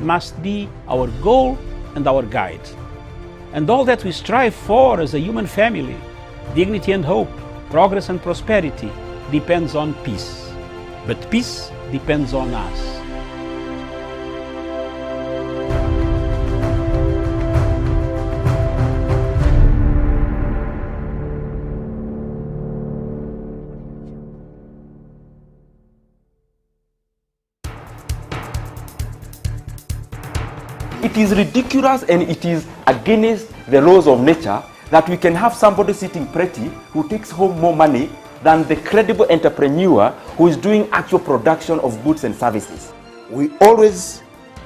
must be our goal and our guide. And all that we strive for as a human family, dignity and hope, progress and prosperity, depends on peace. But peace depends on us. It is ridiculous and it is against the laws of nature that we can have somebody sitting pretty who takes home more money than the credible entrepreneur who is doing actual production of goods and services. We always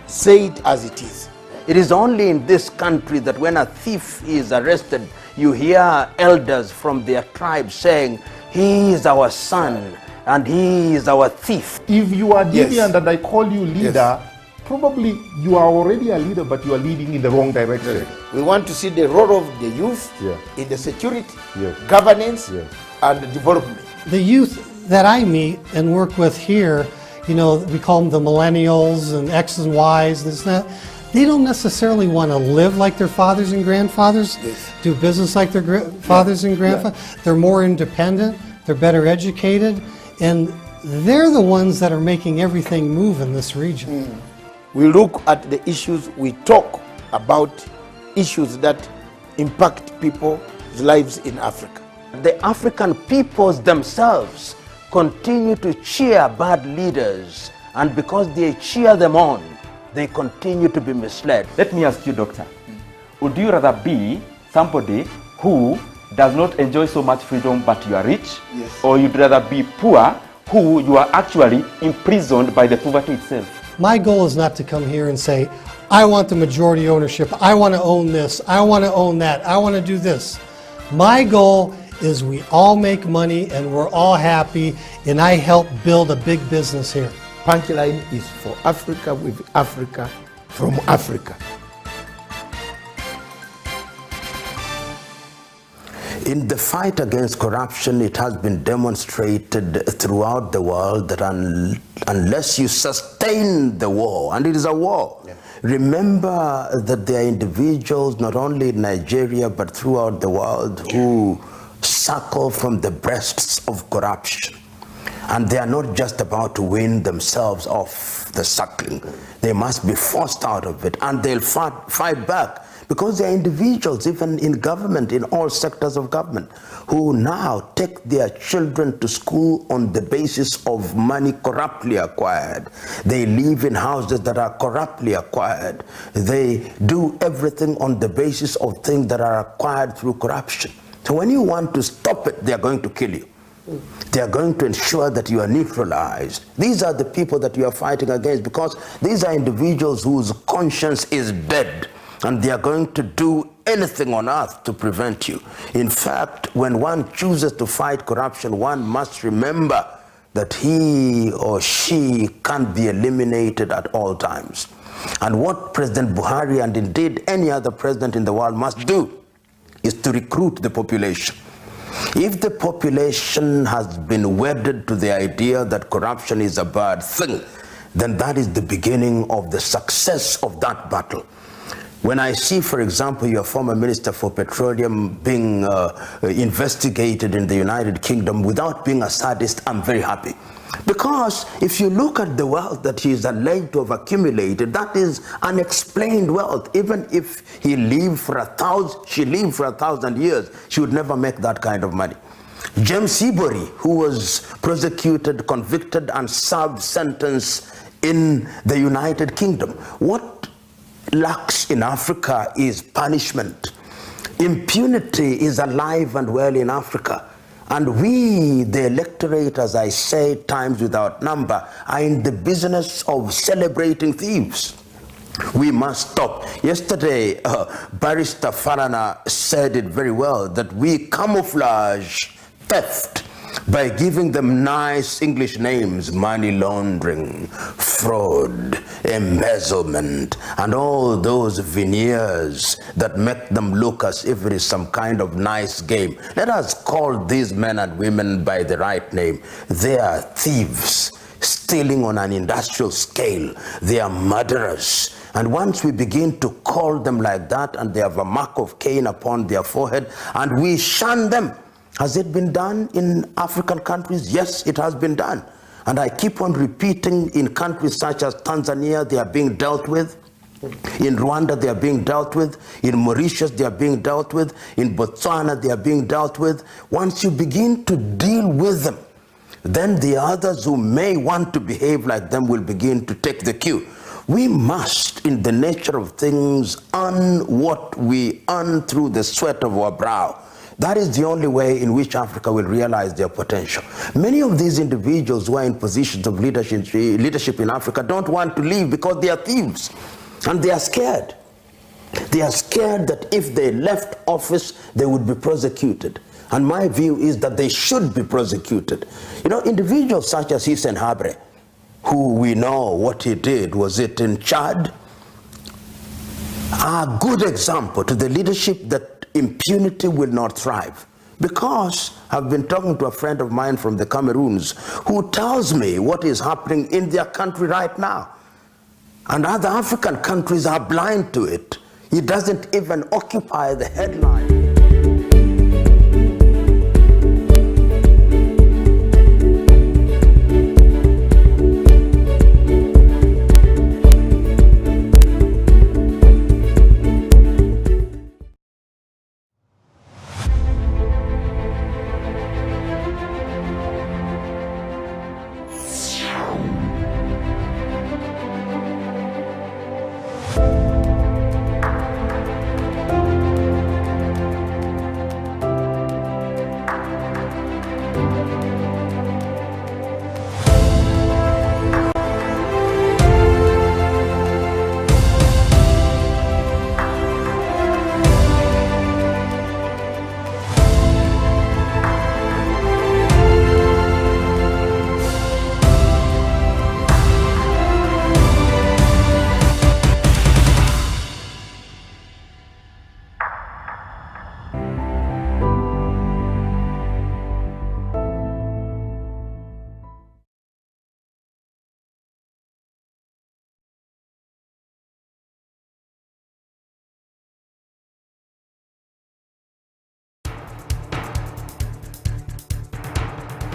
say it as it is. It is only in this country that when a thief is arrested, you hear elders from their tribe saying, "He is our son and he is our thief." If you are deviant and I call you leader, Yes. probably you are already a leader, but you are leading in the wrong direction. We want to see the role of the youth Yeah. in the security, Yes. governance, Yes. and development. The youth that I meet and work with here, you know, we call them the millennials and X's and Y's, this and that. They don't necessarily want to live like their fathers and grandfathers, do business like their fathers and grandfathers. They're more independent, they're better educated, and they're the ones that are making everything move in this region. We look at the issues, we talk about issues that impact people's lives in Africa. The African peoples themselves continue to cheer bad leaders, and because they cheer them on, they continue to be misled. Let me ask you, doctor, would you rather be somebody who does not enjoy so much freedom but you are rich? Yes. Or you'd rather be poor who you are actually imprisoned by the poverty itself? My goal is not to come here and say, I want the majority ownership, I want to own this, I want to own that, I want to do this. My goal is we all make money and we're all happy, and I help build a big business here. Punchline is for Africa, with Africa, from Africa. In the fight against corruption, it has been demonstrated throughout the world that unless you sustain the war, and it is a war, remember that there are individuals not only in Nigeria but throughout the world who suckle from the breasts of corruption. And they are not just about to win themselves off the suckling. They must be forced out of it, and they'll fight back. Because there are individuals, even in government, in all sectors of government, who now take their children to school on the basis of money corruptly acquired. They live in houses that are corruptly acquired. They do everything on the basis of things that are acquired through corruption. So when you want to stop it, they are going to kill you. They are going to ensure that you are neutralized. These are the people that you are fighting against, because these are individuals whose conscience is dead. And they are going to do anything on earth to prevent you. In fact, when one chooses to fight corruption, one must remember that he or she can't be eliminated at all times. And what President Buhari, and indeed any other president in the world, must do is to recruit the population. If the population has been wedded to the idea that corruption is a bad thing, then that is the beginning of the success of that battle. When I see, for example, your former Minister for Petroleum being investigated in the United Kingdom without being a sadist, I'm very happy. Because if you look at the wealth that he is alleged to have accumulated, that is unexplained wealth. Even if he lived for she lived for 1,000 years, she would never make that kind of money. James Seabury, who was prosecuted, convicted, and served sentence in the United Kingdom. What lacks in Africa is punishment. Impunity is alive and well in Africa. And we, the electorate, as I say times without number, are in the business of celebrating thieves. We must stop. Yesterday, Barrister Farana said it very well, that we camouflage theft by giving them nice English names: money laundering, fraud, embezzlement, and all those veneers that make them look as if it is some kind of nice game. Let us call these men and women by the right name. They are thieves, stealing on an industrial scale. They are murderers. And once we begin to call them like that, and they have a mark of Cain upon their forehead, and we shun them, has it been done in African countries? Yes, it has been done. And I keep on repeating, in countries such as Tanzania, they are being dealt with. In Rwanda, they are being dealt with. In Mauritius, they are being dealt with. In Botswana, they are being dealt with. Once you begin to deal with them, then the others who may want to behave like them will begin to take the cue. We must, in the nature of things, earn what we earn through the sweat of our brow. That is the only way in which Africa will realize their potential. Many of these individuals who are in positions of leadership in Africa don't want to leave because they are thieves. And they are scared. They are scared that if they left office, they would be prosecuted. And my view is that they should be prosecuted. You know, individuals such as Hissène Habré, who we know what he did, was it in Chad, are a good example to the leadership that impunity will not thrive. Because I've been talking to a friend of mine from the Cameroons who tells me what is happening in their country right now. And other African countries are blind to it. It doesn't even occupy the headline.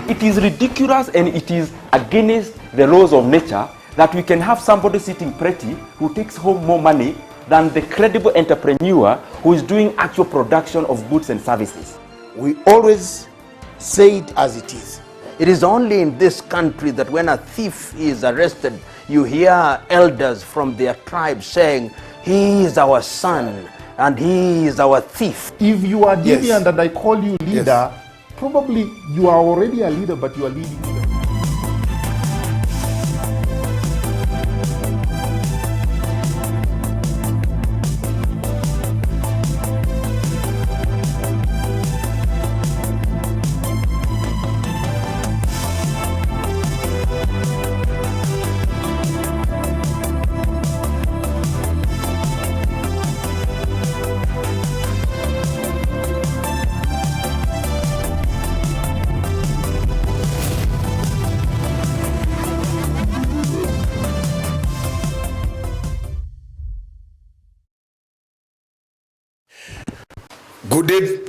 It is ridiculous and it is against the laws of nature that we can have somebody sitting pretty who takes home more money than the credible entrepreneur who is doing actual production of goods and services. We always say it as it is. It is only in this country that when a thief is arrested, you hear elders from their tribe saying, "He is our son and he is our thief." If you are Yes. deviant and I call you leader, probably you are already a leader, but you are leading.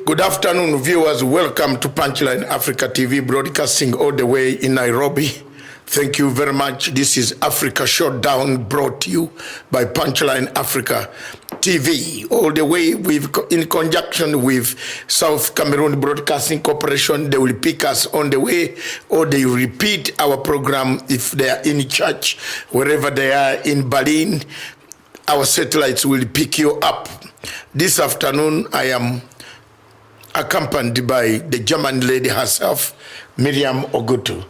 Good afternoon, viewers. Welcome to Punchline Africa TV, broadcasting all the way in Nairobi. Thank you very much. This is Africa Showdown, brought to you by Punchline Africa TV, all the way in conjunction with South Cameroon Broadcasting Corporation. They will pick us on the way, or they repeat our program if they are in church, wherever they are in Berlin. Our satellites will pick you up. This afternoon, I am accompanied by the German lady herself, Miriam Ogutu.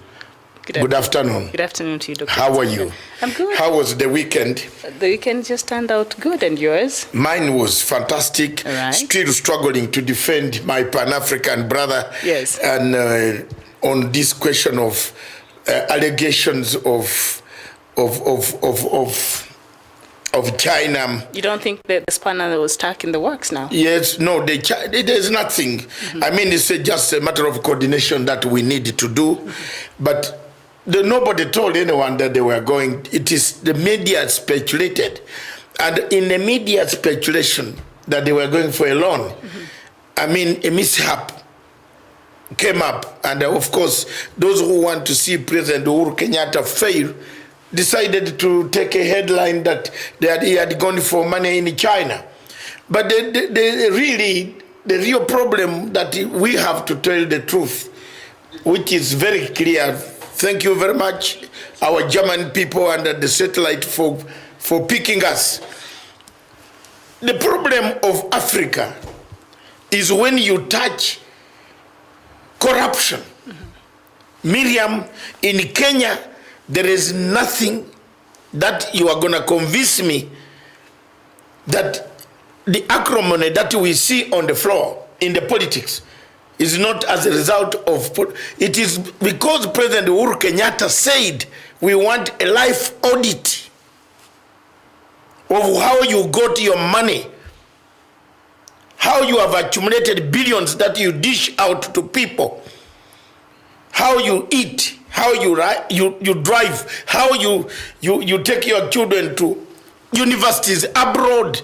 Good afternoon. Good afternoon to you, Dr. How are you? I'm good. How was the weekend? The weekend just turned out good, and yours? Mine was fantastic. All right. Still struggling to defend my Pan-African brother. Yes. And on this question of allegations of China. You don't think that the spanner was stuck in the works now? Yes, no, there's nothing. Mm-hmm. I mean, it's just a matter of coordination that we need to do. Mm-hmm. But nobody told anyone that they were going. It is the media speculated. And in the media speculation that they were going for a loan, I mean, a mishap came up. And of course, those who want to see President Uhuru Kenyatta fail decided to take a headline that he had gone for money in China. But the real problem that we have to tell the truth, which is very clear. Thank you very much, our German people under the satellite for picking us. The problem of Africa is when you touch corruption. Miriam, in Kenya, there is nothing that you are going to convince me that the acrimony that we see on the floor in the politics is not as a result of, it is because President Uhuru Kenyatta said we want a life audit of how you got your money, how you have accumulated billions that you dish out to people, how you eat, how you drive, how you take your children to universities abroad.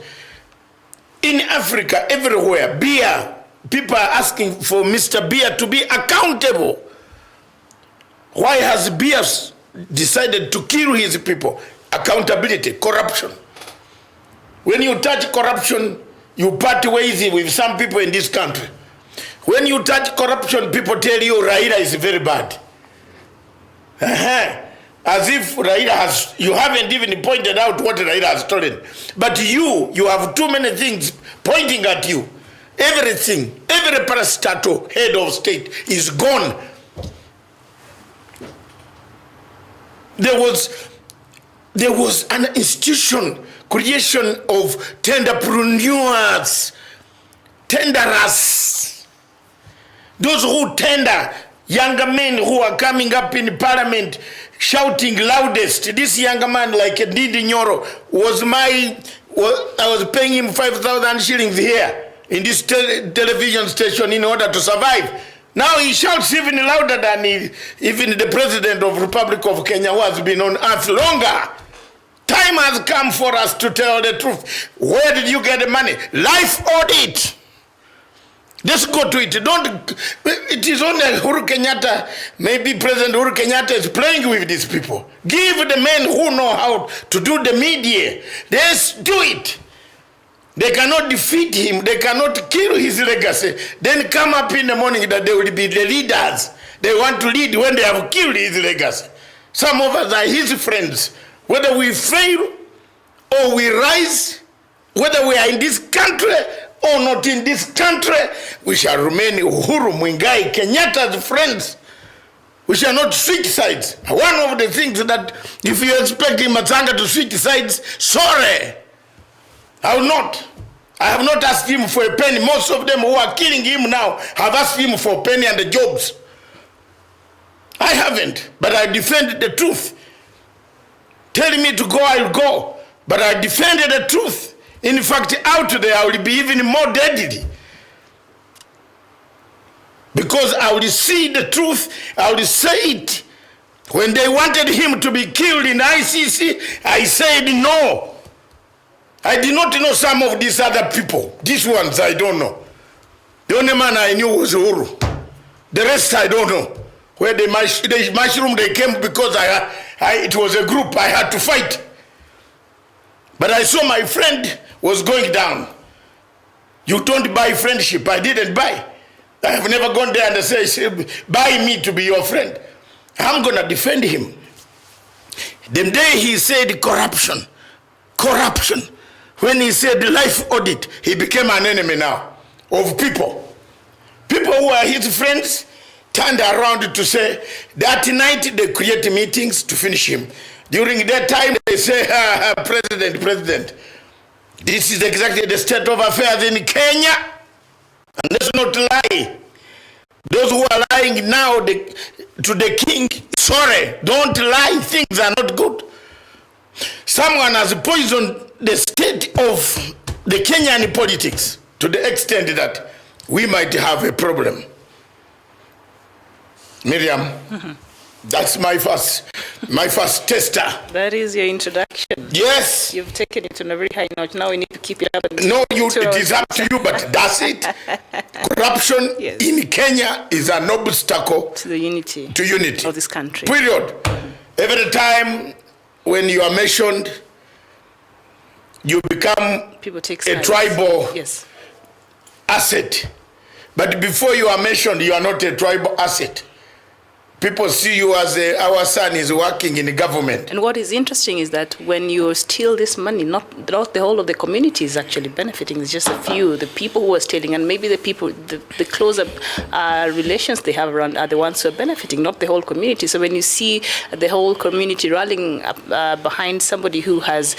In Africa, everywhere, beer, people are asking for Mr. Beer to be accountable. Why has Beer decided to kill his people? Accountability, corruption. When you touch corruption, you part ways with some people in this country. When you touch corruption, people tell you Raila is very bad. As if Raila you haven't even pointed out what Raila has stolen. But you have too many things pointing at you. Everything, every parastatal head of state is gone. There was an institution, creation of tenderpreneurs, tenderers. Those who tender, younger men who are coming up in parliament shouting loudest. This younger man, like Ndindi Nyoro, I was paying him 5,000 shillings here in this television station in order to survive. Now he shouts even louder than even the president of Republic of Kenya, who has been on earth longer. Time has come for us to tell the truth. Where did you get the money? Life audit. Let's go to it. It is only Uhuru Kenyatta, maybe President Uhuru Kenyatta is playing with these people. Give the men who know how to do the media. Let's do it. They cannot defeat him. They cannot kill his legacy. Then come up in the morning that they will be the leaders. They want to lead when they have killed his legacy. Some of us are his friends. Whether we fail or we rise, whether we are in this country or not in this country, we shall remain Uhuru Muigai Kenyatta's friends. We shall not switch sides. One of the things that if you expect Matanga to switch sides, sorry, I will not. I have not asked him for a penny. Most of them who are killing him now have asked him for a penny and the jobs. I haven't, but I defended the truth. Telling me to go, I will go. But I defended the truth. In fact, out there, I will be even more deadly. Because I will see the truth, I will say it. When they wanted him to be killed in ICC, I said no. I did not know some of these other people. These ones I don't know. The only man I knew was Uhuru. The rest I don't know. Where the mushroom they came because it was a group I had to fight. But I saw my friend was going down. You don't buy friendship. I didn't buy. I have never gone there and say, buy me to be your friend. I'm going to defend him. The day he said corruption, when he said life audit, he became an enemy now of people. People who are his friends turned around to say, that night they create meetings to finish him. During that time they say, President, this is exactly the state of affairs in Kenya. And let's not lie. Those who are lying now to the king, sorry, don't lie, things are not good. Someone has poisoned the state of the Kenyan politics to the extent that we might have a problem. Miriam, that's my first. My first tester. That is your introduction. Yes. You've taken it on a very high note. Now we need to keep it up. No, it is up to you, but that's it. Corruption Yes. in Kenya is an obstacle To the unity. of this country. Period. Every time when you are mentioned, you become People take a sides. tribal Yes. asset. But before you are mentioned, you are not a tribal asset. People see you as our son is working in the government. And what is interesting is that when you steal this money, not the whole of the community is actually benefiting. It's just a few, the people who are stealing, and maybe the people, the closer relations they have around are the ones who are benefiting, not the whole community. So when you see the whole community rallying behind somebody who has,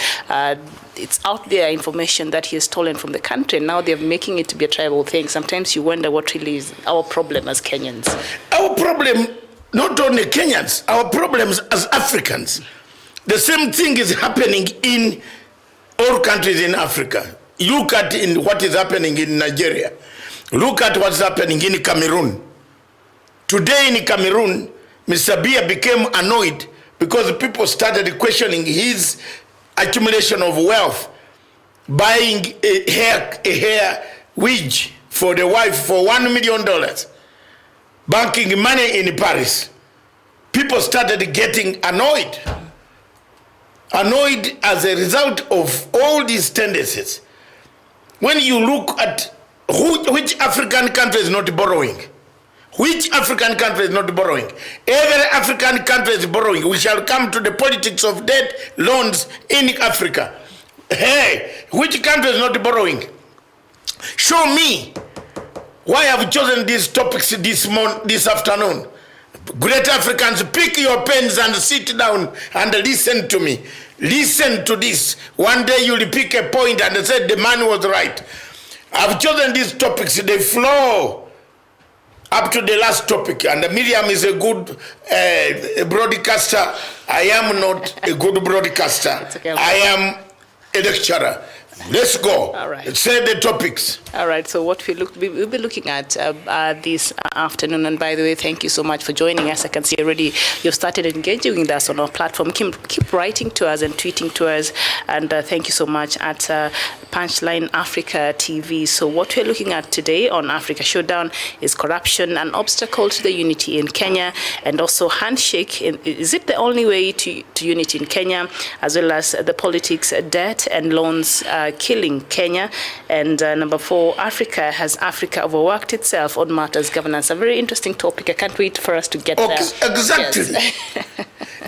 it's out there information that he has stolen from the country, and now they're making it to be a tribal thing. Sometimes you wonder what really is our problem as Kenyans. Our problem, not only Kenyans, our problems as Africans. The same thing is happening in all countries in Africa. Look at what is happening in Nigeria. Look at what's happening in Cameroon. Today in Cameroon, Mr. Biya became annoyed because people started questioning his accumulation of wealth, buying a hair wig for the wife for $1 million. Banking money in Paris. People started getting annoyed. Annoyed as a result of all these tendencies. When you look at which African country is not borrowing, which African country is not borrowing? Every African country is borrowing. We shall come to the politics of debt loans in Africa. Hey, which country is not borrowing? Show me. Why have you chosen these topics this afternoon? Great Africans, pick your pens and sit down and listen to me. Listen to this. One day you'll pick a point and say the man was right. I've chosen these topics. They flow up to the last topic. And Miriam is a good broadcaster. I am not a good broadcaster. Okay. I am a lecturer. Let's go. All right. Say the topics. All right. So what we'll be looking at this afternoon. And by the way, thank you so much for joining us. I can see already you've started engaging with us on our platform. Keep writing to us and tweeting to us. And thank you so much at Punchline Africa TV. So what we're looking at today on Africa Showdown is corruption, an obstacle to the unity in Kenya, and also Handshake. Is it the only way to unity in Kenya, as well as the politics, debt and loans killing Kenya? And number 4, has Africa overworked itself on matters governance? A very interesting topic. I can't wait for us to get there. Exactly. Yes.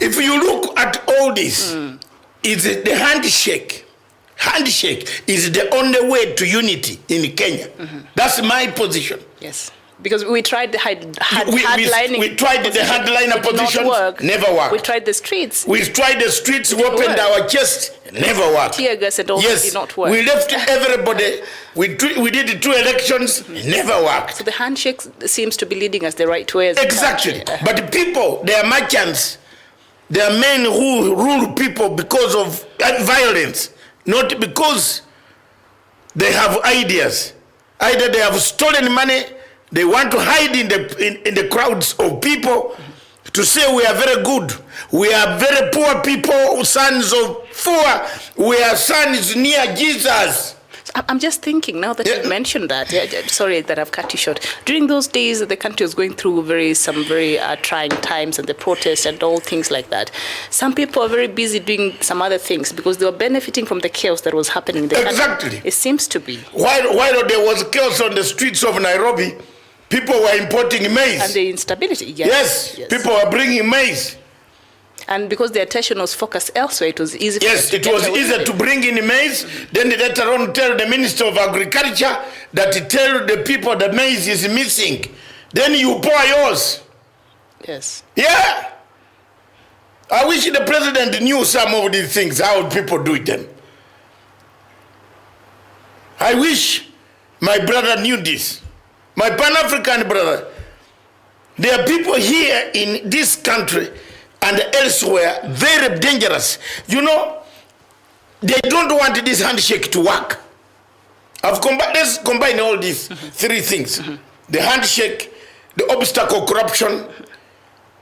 If you look at all this, it's the handshake. Handshake is the only way to unity in Kenya. That's my position. Yes. Because we tried the hardlining. We tried the hardliner position, never worked. We tried the streets. We tried the streets, we opened our chest, never worked. Tear gas and all did not work. We left everybody. We did 2 elections, never worked. So the handshake seems to be leading us the right way. Exactly. But people, they are merchants. They are men who rule people because of violence, not because they have ideas. Either they have stolen money. They want to hide in the crowds of people to say we are very good. We are very poor people, sons of poor. We are sons near Jesus. I'm just thinking now that you mentioned that. Sorry that I've cut you short. During those days, the country was going through some very trying times, and the protests and all things like that. Some people are very busy doing some other things because they were benefiting from the chaos that was happening in the country. Exactly. It seems to be. While there was chaos on the streets of Nairobi, people were importing maize. And the instability, yes. People were bringing maize. And because the attention was focused elsewhere, it was easy. Yes, it was easier to bring in maize. Then they later on tell the Minister of Agriculture that tell the people the maize is missing. Then you pour yours. Yes. Yeah. I wish the president knew some of these things, how people do them. I wish my brother knew this. My Pan-African brother. There are people here in this country and elsewhere, very dangerous. You know, they don't want this handshake to work. Let's combine all these 3 things. The handshake, the obstacle corruption.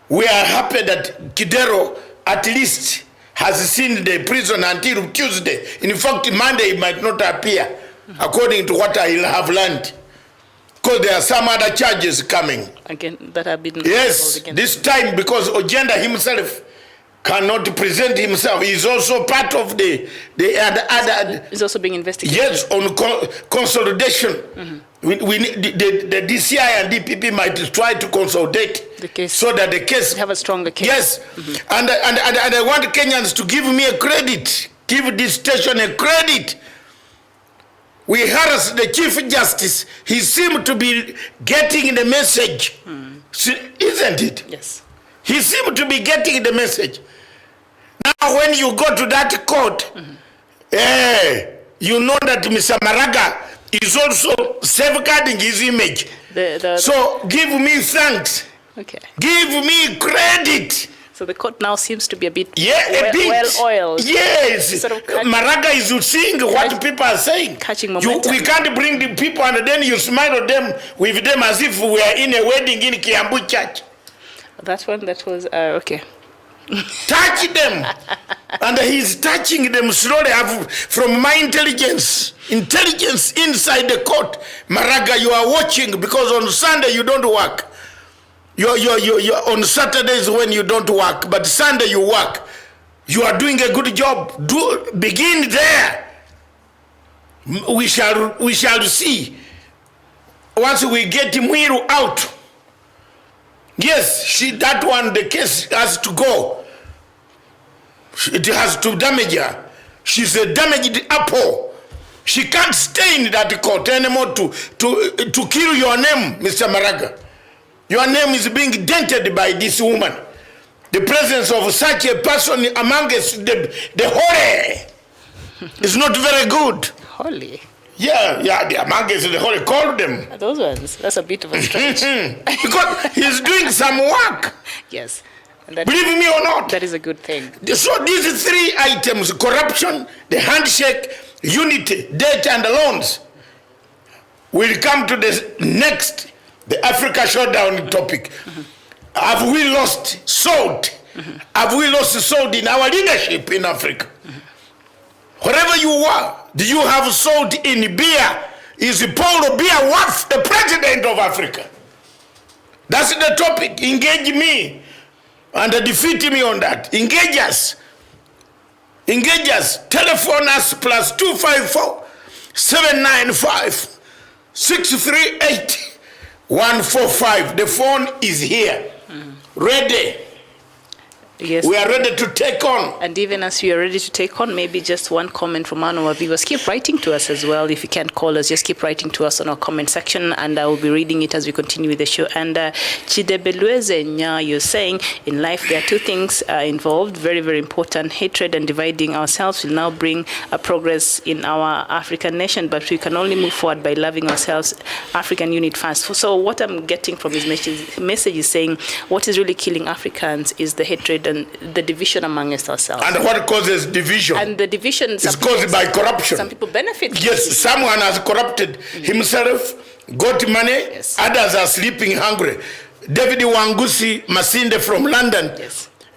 We are happy that Kidero at least has seen the prison until Tuesday. In fact, Monday he might not appear, according to what I have learned. Because there are some other charges coming. Again, that have been... Yes, this time because Ojenda himself cannot present himself. He's also part of the other... He's also being investigated. Yes, on consolidation. We need, the DCI and DPP might try to consolidate the case, so that the case... have a stronger case. Yes, and I want Kenyans to give me a credit. Give this station a credit. We harassed the Chief Justice. He seemed to be getting the message. Isn't it? Yes. He seemed to be getting the message. Now when you go to that court, you know that Mr. Maraga is also safeguarding his image. So give me thanks. Okay. Give me credit. So the court now seems to be a bit, well-oiled. Yes. Sort of Maraga is seeing what people are saying. Catching momentum. We can't bring the people and then you smile at them with them as if we are in a wedding in Kiambu Church. That one, that was, okay. Touch them. And he's touching them slowly. From my intelligence inside the court. Maraga, you are watching because on Sunday you don't work. You're on Saturdays when you don't work, but Sunday you work. You are doing a good job. Begin there. We shall see. Once we get Mwiru out. Yes, that one, the case has to go. It has to damage her. She's a damaged apple. She can't stay in that court anymore to kill your name, Mr. Maraga. Your name is being dented by this woman. The presence of such a person among us, the holy, is not very good. Holy? Yeah, the among us, the holy, call them. Those ones, that's a bit of a stretch. Because he's doing some work. Yes. Believe me or not. That is a good thing. So these three items, corruption, the handshake, unity, debt and loans, will come to the next, the Africa Showdown topic. Have we lost salt? Have we lost salt in our leadership in Africa? Wherever you are, do you have salt in beer? Is Paulo Biya worth the president of Africa? That's the topic. Engage me and defeat me on that. Engage us. Engage us. Telephone us +254 795 638 145. The phone is here. Ready. Yes. We are ready to take on. And even as we are ready to take on, maybe just one comment from one of our viewers. Keep writing to us as well. If you can't call us, just keep writing to us on our comment section, and I will be reading it as we continue with the show. And Chidebelweze Nya, you're saying, in life there are two things involved, very, very important. Hatred and dividing ourselves will now bring a progress in our African nation, but we can only move forward by loving ourselves. African unit first. So what I'm getting from his message is saying, what is really killing Africans is the hatred and the division amongst ourselves. And what causes division? And the division is caused by corruption. Some people benefit. Yes, someone has corrupted himself, got money, yes. Others are sleeping hungry. David Wangusi Masinde from London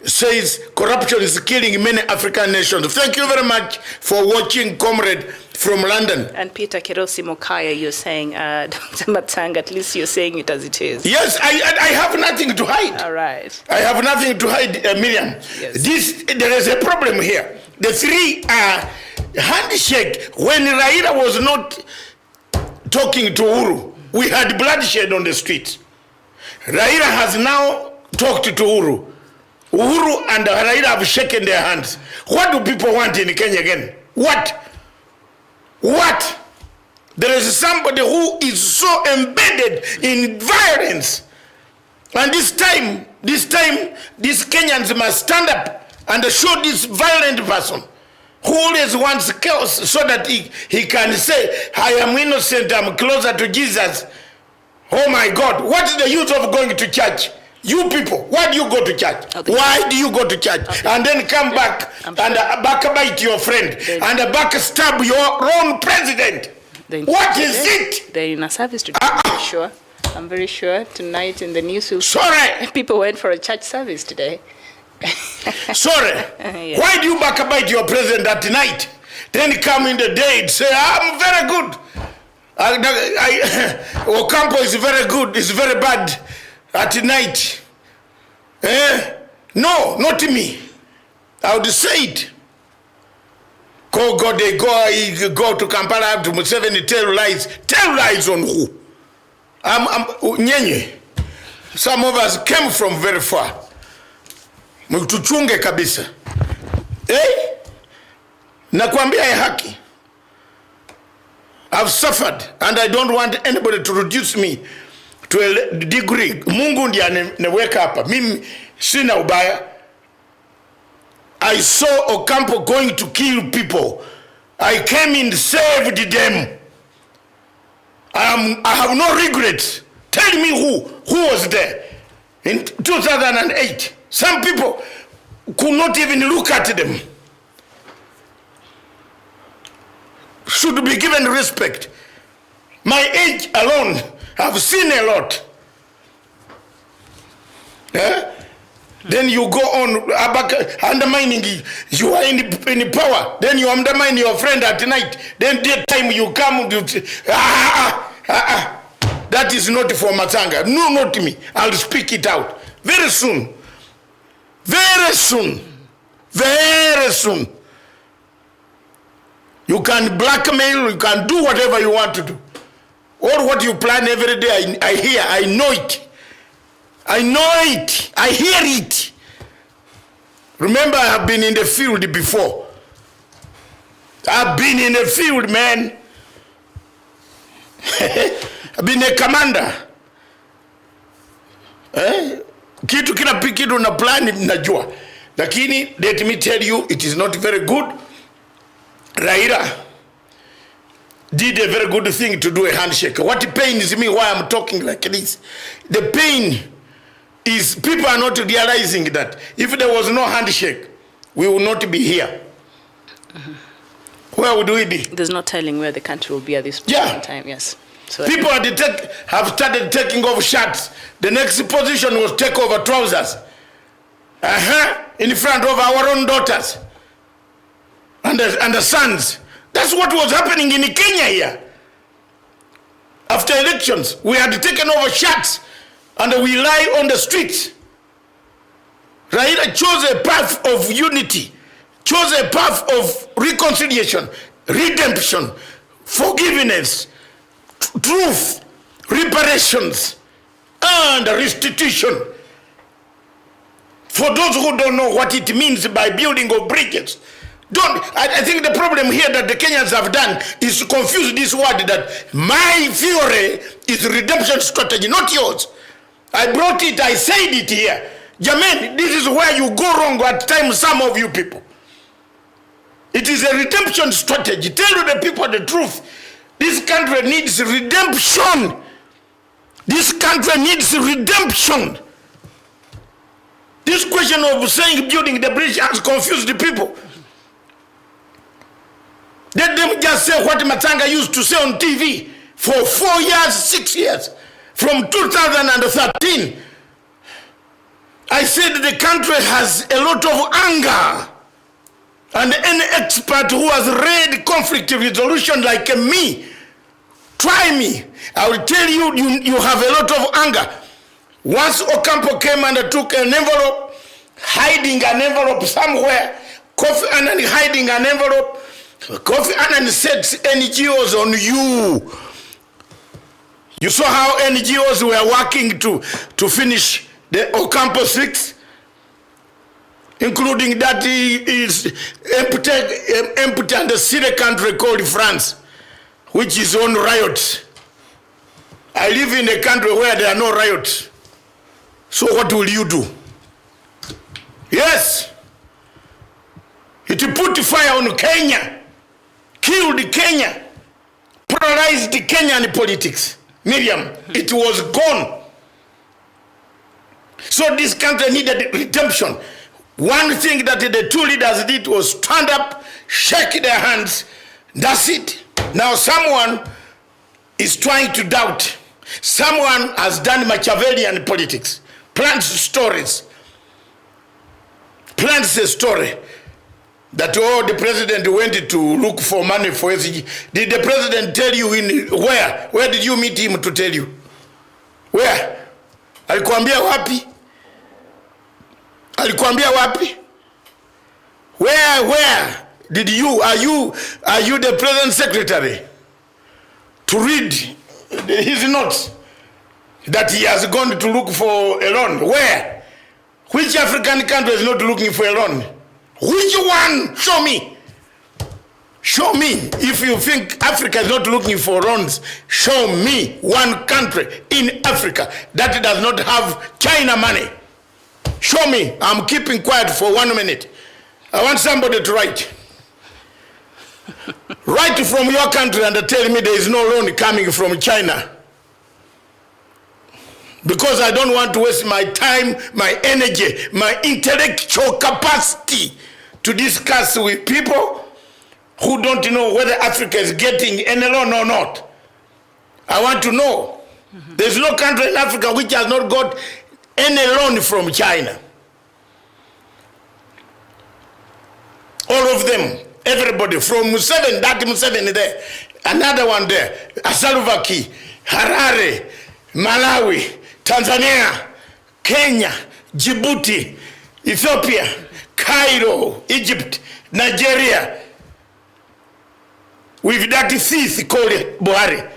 says corruption is killing many African nations. Thank you very much for watching, comrade from London. And Peter Kerosi Mokaya, you're saying, Dr. Matang, at least you're saying it as it is. Yes, I have nothing to hide. All right. I have nothing to hide, Miriam. Yes. There is a problem here. The three handshake, when Raila was not talking to Uhuru, we had bloodshed on the streets. Raila has now talked to Uhuru. Uhuru and Raila have shaken their hands. What do people want in Kenya again? What? There is somebody who is so embedded in violence. And this time, these Kenyans must stand up and show this violent person who always wants chaos so that he can say, I am innocent, I'm closer to Jesus. Oh my God, what is the use of going to church? You people, why do you go to church? Okay. Why do you go to church? Okay. And then come back and backbite your friend and backstab your own president? What is it? They're in a service today, I'm very sure. Tonight in the news, sorry, people went for a church service today. Sorry. Yeah. Why do you backbite your president at night? Then come in the day and say, I'm very good. Ocampo is very good, is very bad at night. No, not me. I would say it. Go to Kampala to Museveni, tell lies. Tell lies on who? Nyenye. Some of us came from very far. Mtuchunge kabisa. Nakwambia ya haki. I've suffered and I don't want anybody to reduce me to a degree. Mungu ndiye aneweka hapa. Mimi sina ubaya. I saw Ocampo going to kill people. I came in, saved them. I have no regrets. Tell me who was there in 2008. Some people could not even look at them. Should be given respect. My age alone, I've seen a lot. Then you go on undermining, you are in power. Then you undermine your friend at night. Then daytime you come, that is not for Matanga. No, not me. I'll speak it out. Very soon. Very soon. Very soon. You can blackmail, you can do whatever you want to do. Or what you plan every day, I hear, I know it. I know it. I hear it. Remember, I have been in the field before. I've been in the field, man. I've been a commander. Kitu kila kitu na plan najua. Lakini, let me tell you, it is not very good. Raila did a very good thing to do a handshake. What pains me why I'm talking like this? The pain is people are not realizing that if there was no handshake, we would not be here. Where would we be? There's no telling where the country will be at this point in time, yes. So people have started taking off shirts. The next position was take over trousers. In front of our own daughters. And the sons. That's what was happening in Kenya here. After elections, we had taken over shirts and we lie on the streets. Raila chose a path of unity, chose a path of reconciliation, redemption, forgiveness, truth, reparations, and restitution. For those who don't know what it means by building of bridges, I think the problem here that the Kenyans have done is to confuse this word that my theory is redemption strategy, not yours. I brought it, I said it here. Jermaine, this is where you go wrong at times, some of you people. It is a redemption strategy. Tell the people the truth. This country needs redemption. This country needs redemption. This question of saying building the bridge has confused the people. Let them just say what Matanga used to say on TV for 4 years, 6 years. From 2013, I said the country has a lot of anger. And any expert who has read conflict resolution like me, try me. I will tell you, you have a lot of anger. Once Ocampo came and took an envelope, hiding an envelope somewhere, Kofi Annan hiding an envelope, Kofi Annan sets NGOs on you. You saw how NGOs were working to finish the Ocampo 6, including that he is empty and a silly country called France, which is on riots. I live in a country where there are no riots. So what will you do? Yes. It put fire on Kenya, killed Kenya, polarized Kenyan politics. Miriam, it was gone. So this country needed redemption. One thing that the two leaders did was stand up, shake their hands. That's it. Now someone is trying to doubt. Someone has done Machiavellian politics, planned stories. plants a story that, oh, the president went to look for money for SG. Did the president tell you in where? Where did you meet him to tell you? Where? Alikuambia wapi? Alikuambia wapi? Where did you, are you the president's secretary to read his notes that he has gone to look for a loan? Where? Which African country is not looking for a loan? Which one? Show me. Show me. If you think Africa is not looking for loans, show me one country in Africa that does not have China money. Show me. I'm keeping quiet for 1 minute. I want somebody to write. Write from your country and tell me there is no loan coming from China. Because I don't want to waste my time, my energy, my intellectual capacity to discuss with people who don't know whether Africa is getting any loan or not. I want to know. There's no country in Africa which has not got any loan from China. All of them, everybody, from Museveni, that Museveni there, another one there, Salva Kiir, Harare, Malawi, Tanzania, Kenya, Djibouti, Ethiopia, Cairo, Egypt, Nigeria, with that thief called Buhari.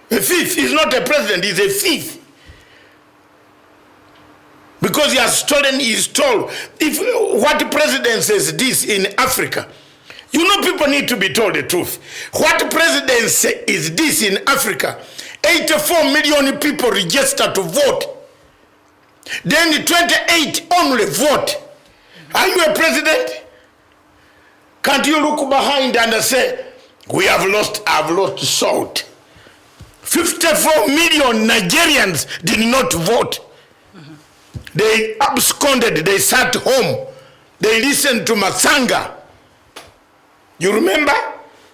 A thief is not a president, he's a thief. Because he has stolen, he stole. If what president says this in Africa, you know people need to be told the truth. What president say is this in Africa? 84 million people register to vote. Then 28 only vote. Are you a president? Can't you look behind and say, we have lost, I've lost salt. 54 million Nigerians did not vote. They absconded, they sat home. They listened to Matsanga. You remember?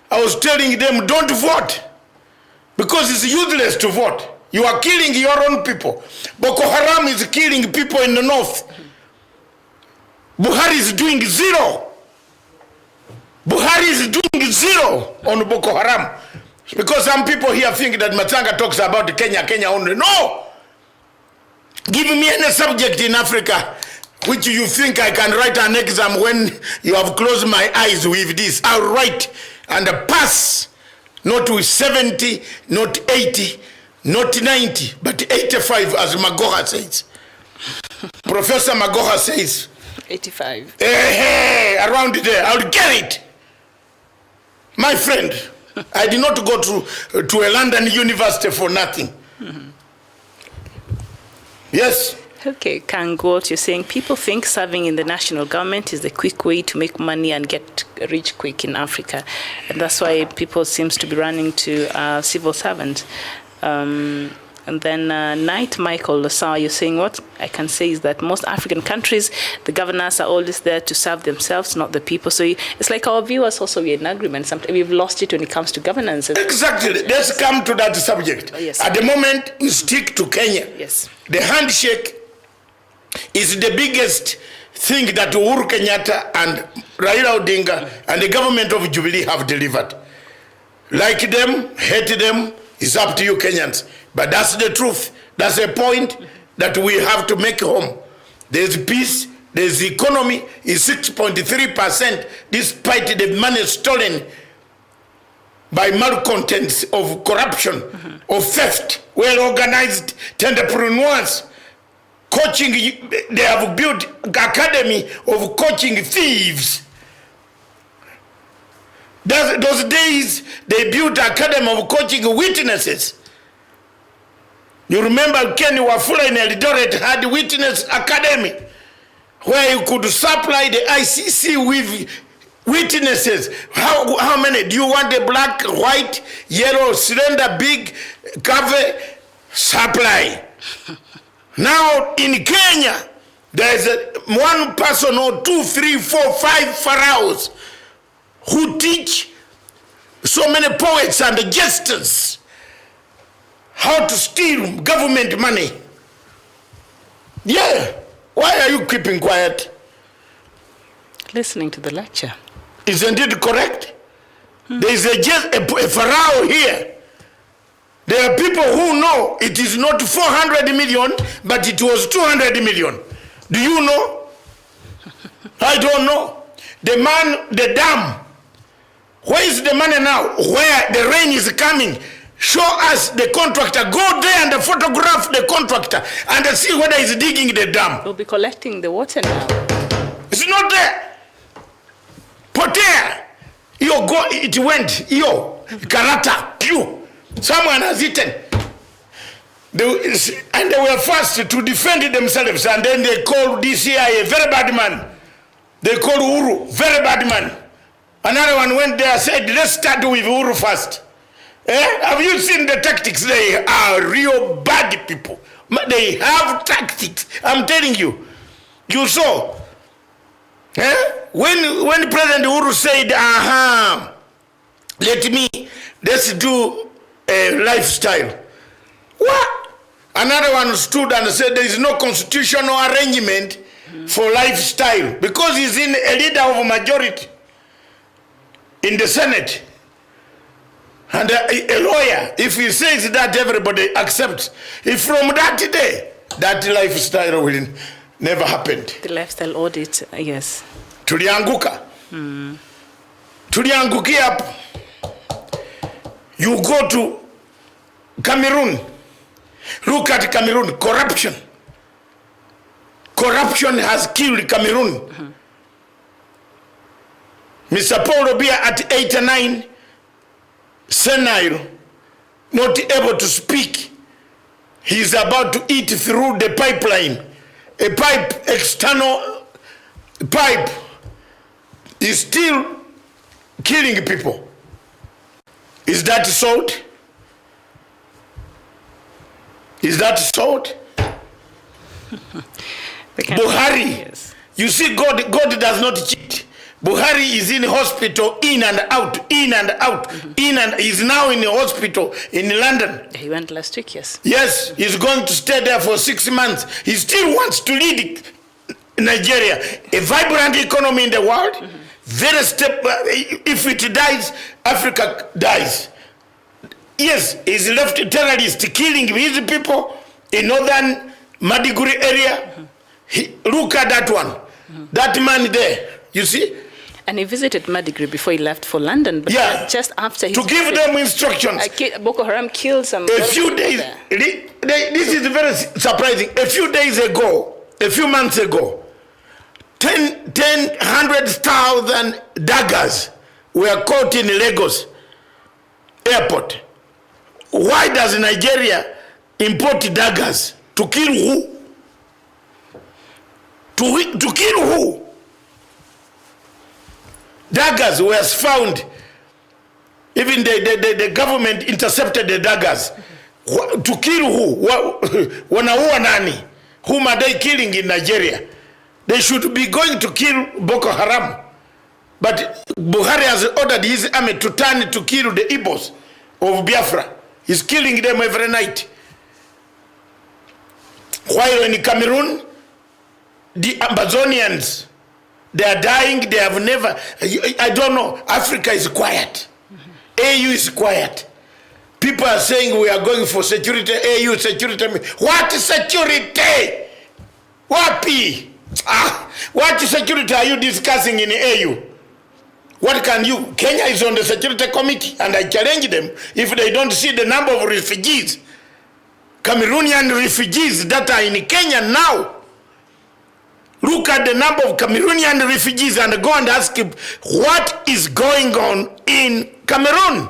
I was telling them, don't vote. Because it's useless to vote. You are killing your own people. Boko Haram is killing people in the north. Buhari is doing zero. Buhari is doing zero on Boko Haram. Because some people here think that Matsanga talks about Kenya only. No! Give me any subject in Africa which you think I can write an exam when you have closed my eyes with this. I'll write and pass, not with 70, not 80, not 90, but 85 as Magoha says. Professor Magoha says. 85. Around there, I'll get it. My friend, I did not go to a London university for nothing. Yes. Okay, Kangot, you're saying people think serving in the national government is the quick way to make money and get rich quick in Africa. And that's why people seems to be running to civil servants. And then Knight Michael Lasar, you're saying what I can say is that most African countries, the governors are always there to serve themselves, not the people. So it's like our viewers also, we're in agreement. Sometimes we've lost it when it comes to governance. Exactly. Let's come to that subject. Oh, yes. At the moment, we stick to Kenya. Yes. The handshake is the biggest thing that Uhuru Kenyatta and Raila Odinga and the government of Jubilee have delivered. Like them, hate them, it's up to you Kenyans. But that's the truth. That's a point that we have to make home. There's peace, there's economy, is 6.3% despite the money stolen by malcontents of corruption, of theft, well-organized entrepreneurs, coaching, they have built academy of coaching thieves. Those days, they built academy of coaching witnesses. You remember Kenny Wafula in Eldoret had witness academy where you could supply the ICC with witnesses. How many? Do you want a black, white, yellow, slender, big, cover? Supply. Now in Kenya, there is one person or 2, 3, 4, 5 pharaohs who teach so many poets and jesters how to steal government money. Yeah. Why are you keeping quiet? Listening to the lecture. Isn't it correct? There is a pharaoh here. There are people who know it is not 400 million, but it was 200 million. Do you know? I don't know. The man, the dam, where is the money now? Where the rain is coming? Show us the contractor. Go there and photograph the contractor and see whether he's digging the dam. We'll be collecting the water now. It's not there. Potea. Yo, go, it went. Yo, karata. You. Someone has eaten. And they were forced to defend themselves. And then they called DCI a very bad man. They called Uru, very bad man. Another one went there and said, let's start with Uru first. Have you seen the tactics? They are real bad people. They have tactics. I'm telling you. You saw. When President Uru said, let's do a lifestyle. What? Another one stood and said there is no constitutional arrangement for lifestyle because he's in a leader of a majority in the Senate. And a lawyer, if he says that, everybody accepts. If from that day, that lifestyle will never happened. The lifestyle audit, yes. Tulianguka. Tuliangukia hapo. You go to Cameroon. Look at Cameroon. Corruption. Corruption has killed Cameroon. Mr. Paul Obiya at 89, senile, not able to speak. He's about to eat through the pipeline. A pipe, external pipe, is still killing people. Is that salt? Is that salt? Buhari, yes. You see, God does not cheat. Buhari is in hospital, in and out, in and out, in and he's now in the hospital in London. He went last week, yes. Yes, he's going to stay there for 6 months. He still wants to lead Nigeria, a vibrant economy in the world. Very step. If it dies, Africa dies. Yes, he's left terrorists killing his people in northern Maiduguri area. Look at that one. That man there, you see? And he visited Maiduguri before he left for London. But yeah. Just after to give them instructions. Boko Haram killed some. A few days. This is very surprising. A few days ago, a few months ago, 100,000 daggers were caught in Lagos airport. Why does Nigeria import daggers? To kill who? To kill who? Daggers were found. Even the government intercepted the daggers. To kill who? Wanaua nani? Whom are they killing in Nigeria? They should be going to kill Boko Haram. But Buhari has ordered his army to turn to kill the Igbos of Biafra. He's killing them every night. While in Cameroon, the Amazonians, they are dying. They have never, I don't know, Africa is quiet. AU is quiet. People are saying we are going for security, AU security. What security? Wapi? What security are you discussing in AU? What can you? Kenya is on the security committee, and I challenge them if they don't see the number of refugees, Cameroonian refugees that are in Kenya now. Look at the number of Cameroonian refugees and go and ask him what is going on in Cameroon.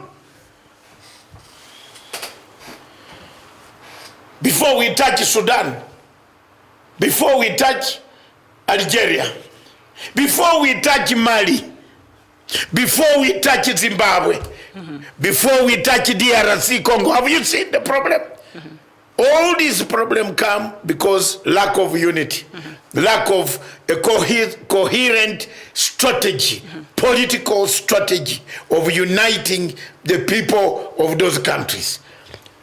Before we touch Sudan, before we touch Algeria, before we touch Mali, before we touch Zimbabwe, before we touch DRC Congo, have you seen the problem? All these problems come because lack of unity, lack of a coherent strategy, political strategy of uniting the people of those countries.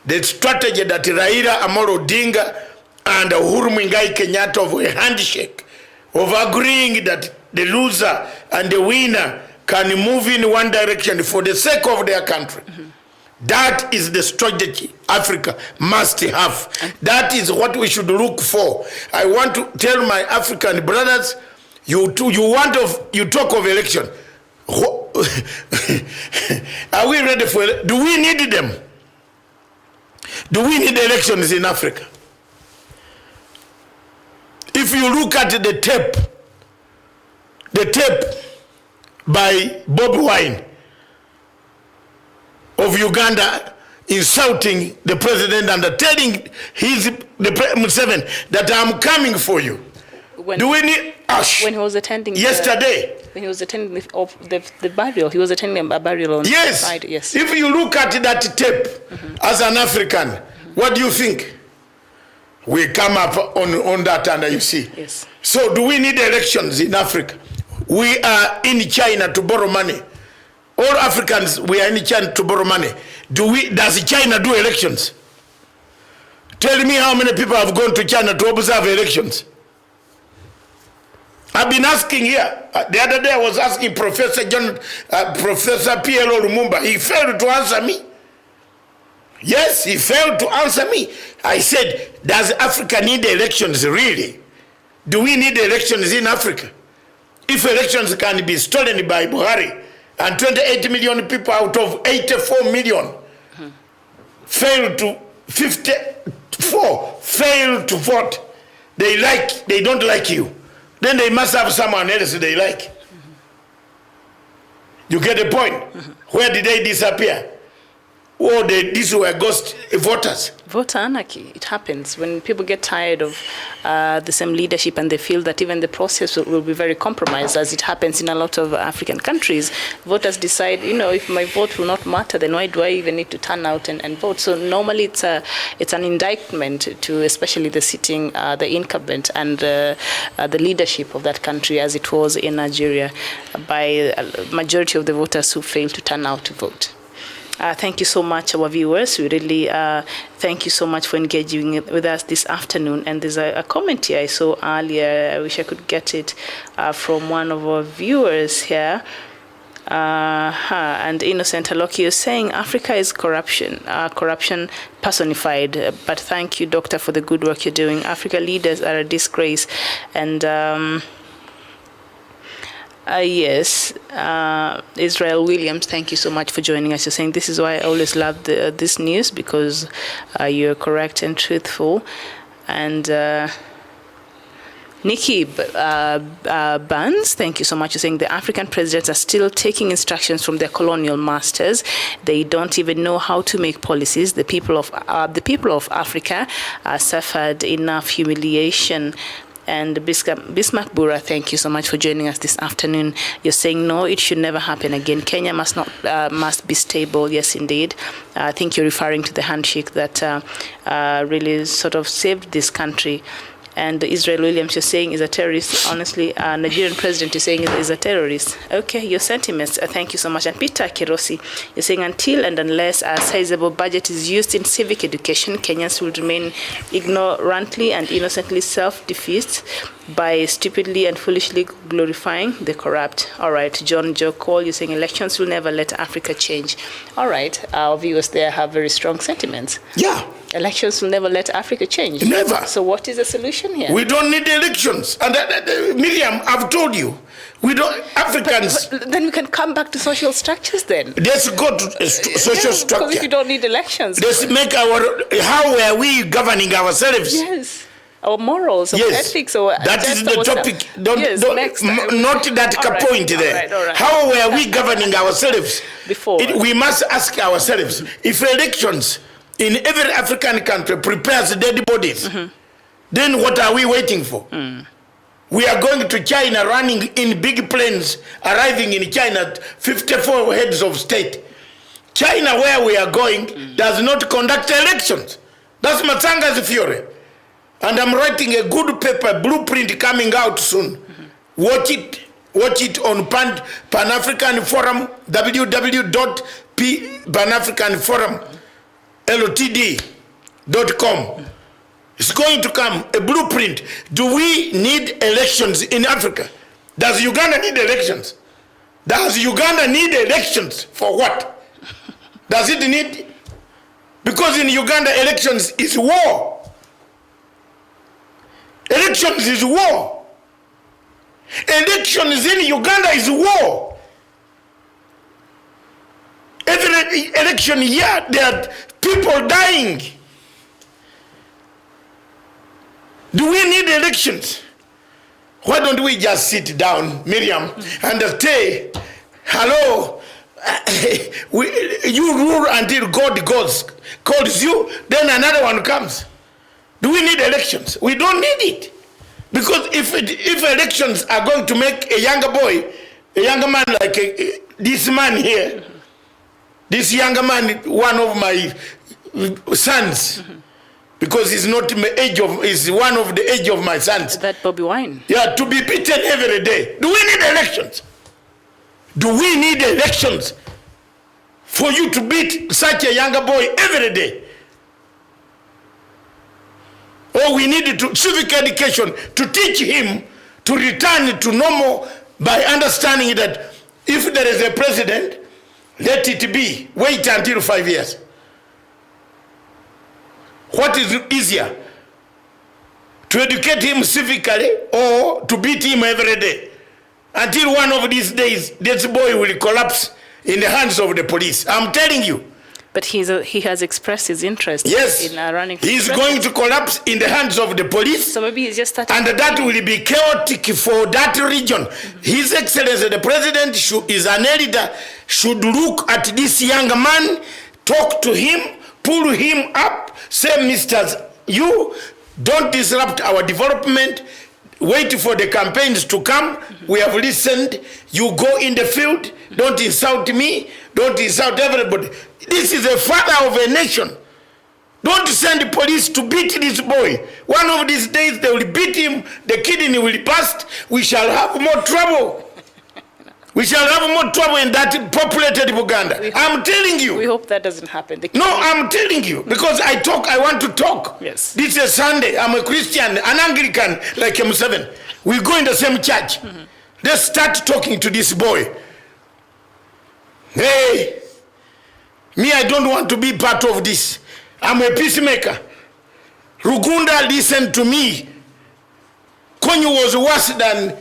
The strategy that Raila Amolo Odinga and Uhuru Muigai Kenyatta of a handshake, of agreeing that the loser and the winner can move in one direction for the sake of their country. That is the strategy Africa must have. That is what we should look for. I want to tell my African brothers, you talk of election. Are we ready for it? Do we need them? Do we need elections in Africa? If you look at the tape by Bobi Wine of Uganda insulting the president and telling Museveni that I'm coming for you. Do we need Ash? When he was attending yesterday. When he was attending the burial, he was attending a burial on the side. Yes. If you look at that tape as an African, what do you think? We come up on that and you see. Yes. So do we need elections in Africa? We are in China to borrow money. All Africans, we are in China to borrow money. Does China do elections? Tell me how many people have gone to China to observe elections. I've been asking here. The other day I was asking Professor P.L.O. Lumumba. He failed to answer me. Yes, he failed to answer me. I said, does Africa need elections really? Do we need elections in Africa? If elections can be stolen by Buhari, and 28 million people out of 84 million fail to 54 fail to vote. They don't like you. Then they must have someone else they like. You get the point? Where did they disappear? Oh, these were ghost voters. Voter anarchy. It happens when people get tired of the same leadership and they feel that even the process will be very compromised, as it happens in a lot of African countries. Voters decide, if my vote will not matter, then why do I even need to turn out and vote? So normally it's an indictment to especially the sitting, the incumbent and the leadership of that country, as it was in Nigeria, by a majority of the voters who failed to turn out to vote. Thank you so much, our viewers. We really thank you so much for engaging with us this afternoon. And there's a comment here I saw earlier. I wish I could get it from one of our viewers here. And Innocent Aloki is saying Africa is corruption personified. But thank you, Doctor, for the good work you're doing. Africa leaders are a disgrace. And yes, Israel Williams, thank you so much for joining us. You're saying this is why I always love this news, because you're correct and truthful. And Nikki Burns, thank you so much. You're saying the African presidents are still taking instructions from their colonial masters. They don't even know how to make policies. The people of Africa suffered enough humiliation. And Bismarck Bura, thank you so much for joining us this afternoon. You're saying no, it should never happen again. Kenya must be stable. Yes, indeed. I think you're referring to the handshake that really sort of saved this country. And Israel Williams, you're saying, is a terrorist. Honestly, Nigerian president, you're saying is a terrorist. Okay, your sentiments. Thank you so much. And Peter Kirosi, you're saying until and unless a sizable budget is used in civic education, Kenyans will remain ignorantly and innocently self-defeat by stupidly and foolishly glorifying the corrupt. All right, John Joe Cole, you're saying elections will never let Africa change. All right, our viewers there have very strong sentiments. Yeah. Elections will never let Africa change. Never. So what is the solution here? We don't need elections. And Miriam, I've told you, we don't, Africans... But then we can come back to social structures then. Let's go to social structure. Because if you don't need elections. Let's make how are we governing ourselves? Yes. Our morals, our ethics, or that is the topic. Next not that point there. All right. How were we governing ourselves? Before. We must ask ourselves, if elections in every African country prepares dead bodies, then what are we waiting for? We are going to China, running in big planes, arriving in China, 54 heads of state. China, where we are going, does not conduct elections. That's Matsanga's theory. And I'm writing a good paper, blueprint, coming out soon. Watch it on Pan-African Forum, www.panafricanforumltd.com. It's going to come, a blueprint. Do we need elections in Africa? Does Uganda need elections? Does Uganda need elections for what? Does it need? Because in Uganda, elections is war. Elections is war. Elections in Uganda is war. Every election here, there are people dying. Do we need elections? Why don't we just sit down, Miriam, and say, hello, you rule until God calls you, then another one comes. Do we need elections? We don't need it. Because if elections are going to make a younger boy, a younger man like this man here, this younger man, one of my sons, because he's not the age of, he's one of the age of my sons. That Bobby Wine. Yeah, to be beaten every day. Do we need elections? Do we need elections for you to beat such a younger boy every day? Or we need to civic education to teach him to return to normal by understanding that if there is a president, let it be. Wait until 5 years. What is easier? To educate him civically or to beat him every day? Until one of these days, this boy will collapse in the hands of the police. I'm telling you. But he has expressed his interest in running for he's president. going to collapse in the hands of the police. So maybe he's just starting. And that will be chaotic for that region. His Excellency, the President, is an elder, should look at this young man, talk to him, pull him up, say, Mr. You don't disrupt our development. Wait for the campaigns to come. We have listened. You go in the field. Don't insult me. Don't insult everybody. This is a father of a nation. Don't send the police to beat this boy. One of these days they will beat him. The kidney will burst. We shall have more trouble. We shall have more trouble in that populated Uganda. I'm telling you. We hope that doesn't happen. No, I'm telling you. Because I want to talk. Yes. This is Sunday. I'm a Christian, an Anglican like M7. We go in the same church. Let's start talking to this boy. Hey, me, I don't want to be part of this. I'm a peacemaker. Rugunda listened to me. Konyu was worse than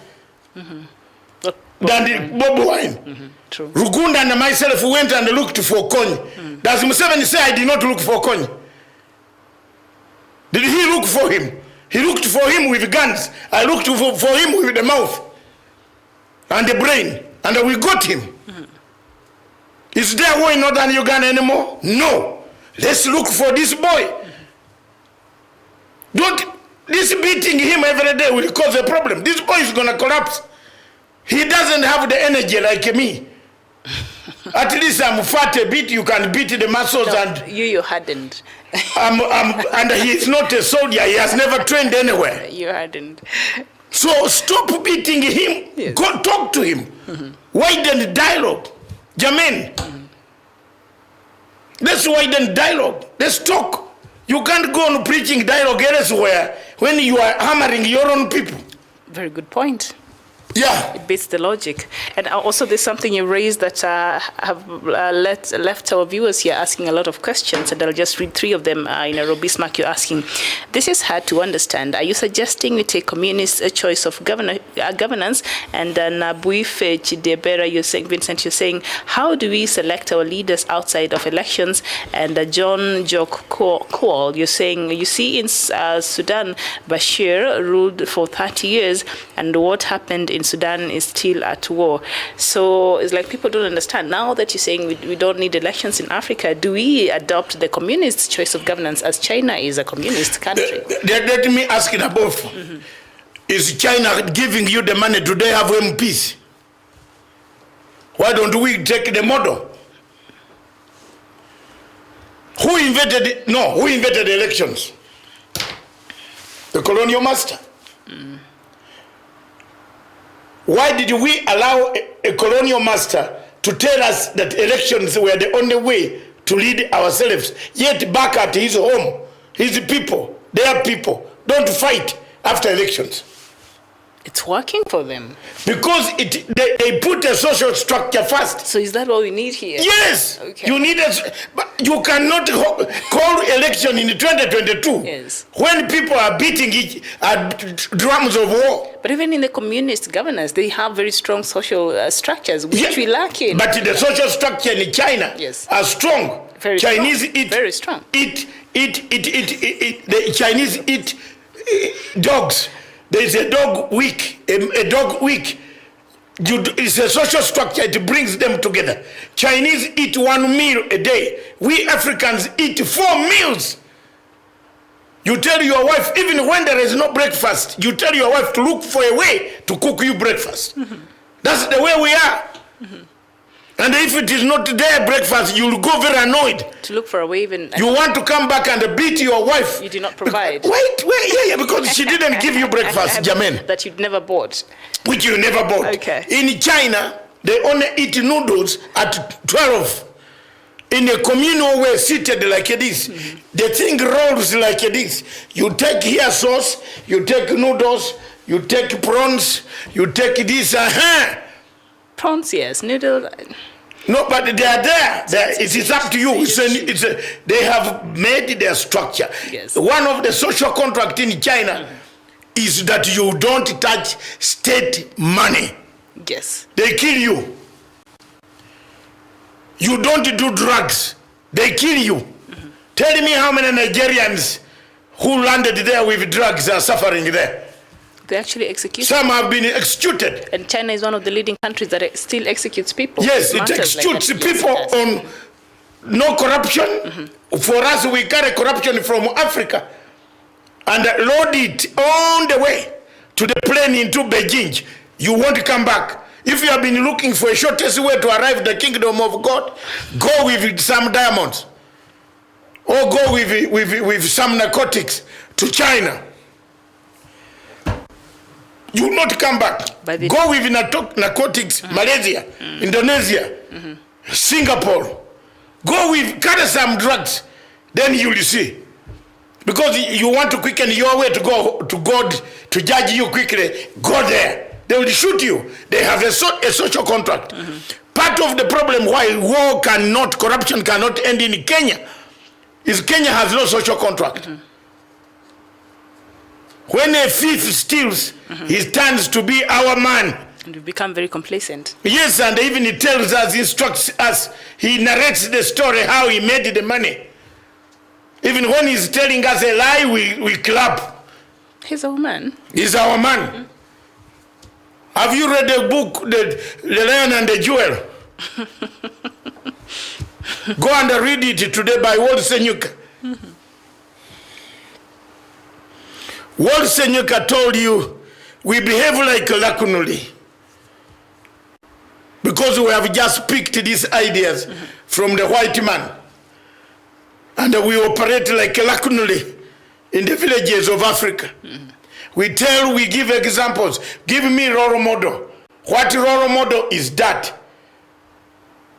the Bob Wine. True. Rugunda and myself went and looked for Konyu. Does Museveni say I did not look for Konyu? Did he look for him? He looked for him with guns. I looked for him with the mouth and the brain. And we got him. Is there war in northern Uganda anymore? No. Let's look for this boy. This beating him every day will cause a problem. This boy is going to collapse. He doesn't have the energy like me. At least I'm fat a bit. You can beat the muscles. No, and you hadn't. And he's not a soldier. He has never trained anywhere. You hadn't. So stop beating him. Yes. Go talk to him. Widen dialogue. Jermaine, let's widen dialogue. Let's talk. You can't go on preaching dialogue elsewhere when you are hammering your own people. Very good point. Yeah. It beats the logic. And also there's something you raised that have left our viewers here asking a lot of questions, and I'll just read 3 of them. In a row. Bismarck, you're asking, this is hard to understand. Are you suggesting we take communist choice of governance? And Nabuife Chidebera, you're saying, Vincent, you're saying, how do we select our leaders outside of elections? And John Jock Cole, you're saying, you see in Sudan, Bashir ruled for 30 years, and what happened in Sudan is still at war. So it's like people don't understand. Now that you're saying we don't need elections in Africa, do we adopt the communist choice of governance as China is a communist country? Let me ask it above. Is China giving you the money? Do they have MPs? Why don't we take the model? Who invented it? No, who invented elections? The colonial master. Why did we allow a colonial master to tell us that elections were the only way to lead ourselves? Yet back at his home, his people, their people don't fight after elections. It's working for them. Because they put a social structure first. So is that what we need here? Yes. Okay. You need but you cannot call election in 2022 yes. when people are beating drums of war. But even in the communist governance, they have very strong social structures, which we lack in. But the social structure in China yes. are strong. Very Chinese strong. eat very strong. The Chinese eat dogs. There is a dog week. A dog week. It's a social structure. It brings them together. Chinese eat 1 meal a day. We Africans eat 4 meals. You tell your wife, even when there is no breakfast, you tell your wife to look for a way to cook you breakfast. Mm-hmm. That's the way we are. Mm-hmm. And if it is not there breakfast, you'll go very annoyed. To look for a way even... You want to come back and beat your wife. You did not provide. Wait, yeah, because she didn't give you breakfast, Jamen. That you'd never bought. Which you never bought. Okay. In China, they only eat noodles at 12. In a communal way, seated like this. Mm-hmm. The thing rolls like this. You take here sauce, you take noodles, you take prawns, you take this, Prawns, yes. Noodles... No, but they are there. It is up to you. They have made their structure. Yes. One of the social contract in China is that you don't touch state money. Yes. They kill you. You don't do drugs. They kill you. Mm-hmm. Tell me how many Nigerians who landed there with drugs are suffering there. They actually execute. Some have been executed. And China is one of the leading countries that still executes people. Yes, it executes people on no corruption. Mm-hmm. For us, we carry corruption from Africa and load it on the way to the plane into Beijing. You won't come back. If you have been looking for a shortest way to arrive at the kingdom of God, go with some diamonds or go with some narcotics to China. You will not come back. Go with narcotics, mm-hmm. Malaysia, mm-hmm. Indonesia, mm-hmm. Singapore. Go with, carry some drugs. Then you will see. Because you want to quicken your way to go to God, to judge you quickly, go there. They will shoot you. They have a social contract. Mm-hmm. Part of the problem why corruption cannot end in Kenya, is Kenya has no social contract. Mm-hmm. When a thief steals, mm-hmm. he turns to be our man. And we become very complacent. Yes, and even he tells us, instructs us, he narrates the story how he made the money. Even when he's telling us a lie, we clap. He's our man. He's our man. Mm-hmm. Have you read the book, The Lion and the Jewel? Go and read it today by Walt Senyuka. Mm-hmm. Walt Senyuka told you, we behave like Lakunuli because we have just picked these ideas mm-hmm. from the white man. And we operate like Lakunuli in the villages of Africa. Mm-hmm. We give examples. Give me role model. What role model is that?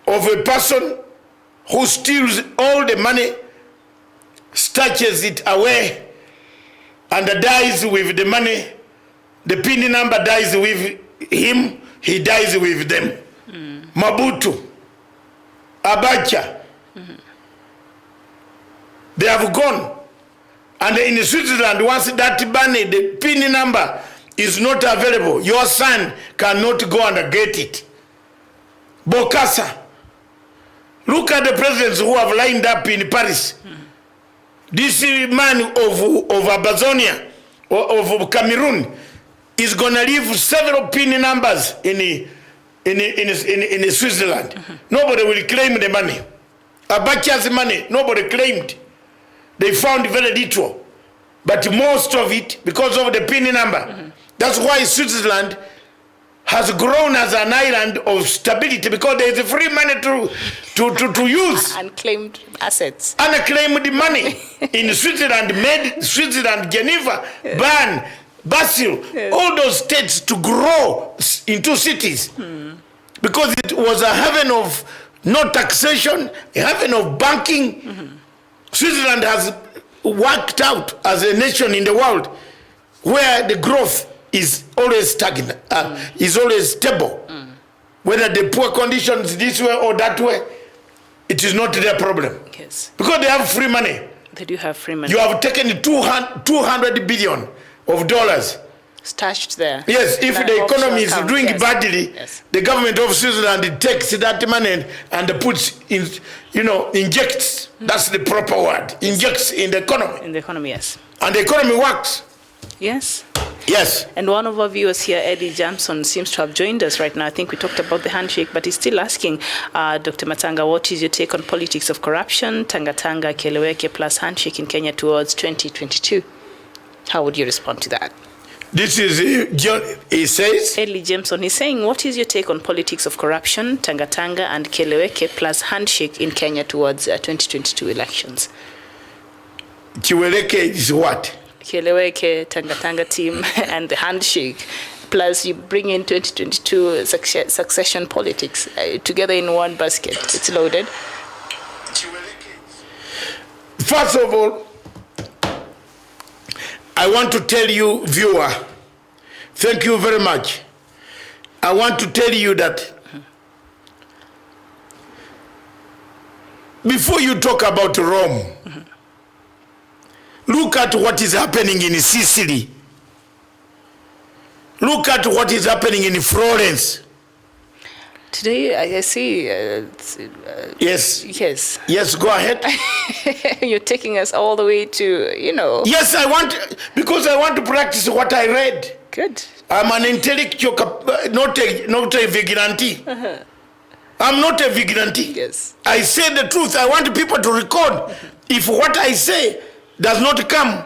Of a person who steals all the money, snatches it away, and dies with the money. The PIN number dies with him, he dies with them. Mm. Mabutu, Abacha, mm-hmm. They have gone. And in Switzerland, once that money, the PIN number is not available, your son cannot go and get it. Bokassa. Look at the presidents who have lined up in Paris. Mm. This man of Amazonia, of Cameroon, is going to leave several PIN numbers in Switzerland. Mm-hmm. Nobody will claim the money. Abacha's money, nobody claimed. They found very little. But most of it, because of the PIN number. Mm-hmm. That's why Switzerland has grown as an island of stability, because there is free money to use. Unclaimed assets. Unclaimed money. In Switzerland, made Switzerland, Geneva, yes. Bern, Basel, yes. All those states to grow into cities. Hmm. Because it was a heaven of no taxation, a heaven of banking. Mm-hmm. Switzerland has worked out as a nation in the world where the growth is always stagnant, is always stable. Whether the poor conditions this way or that way, it is not their problem. Yes. Because they have free money. They do have free money. You have taken 200 billion of dollars. Stashed there. Yes, if That the economy is offshore account, doing yes. badly, Yes. the government of Switzerland takes that money and puts in, injects. That's the proper word. Injects in the economy. In the economy, yes. And the economy works. Yes. Yes. And one of our viewers here, Eddie Jameson, seems to have joined us right now. I think we talked about the handshake, but he's still asking Dr. Matanga, what is your take on politics of corruption, Tanga Tanga, Keleweke plus handshake in Kenya towards 2022? How would you respond to that? This is, John, he says, Eddie Jameson is saying, what is your take on politics of corruption, Tanga Tanga and Keleweke plus handshake in Kenya towards 2022 elections? Chiweleke is what? Keleweke, Tanga Tanga team, and the handshake, plus you bring in 2022 succession politics together in one basket. It's loaded. First of all, I want to tell you, viewer, thank you very much. I want to tell you that before you talk about Rome, look at what is happening in Sicily. Look at what is happening in Florence. Today, I see. Yes. Yes. Yes, go ahead. You're taking us all the way to, Yes, I want, because I want to practice what I read. Good. I'm an intellectual, not a vigilante. I'm not a vigilante. Yes. I say the truth. I want people to record. If what I say does not come,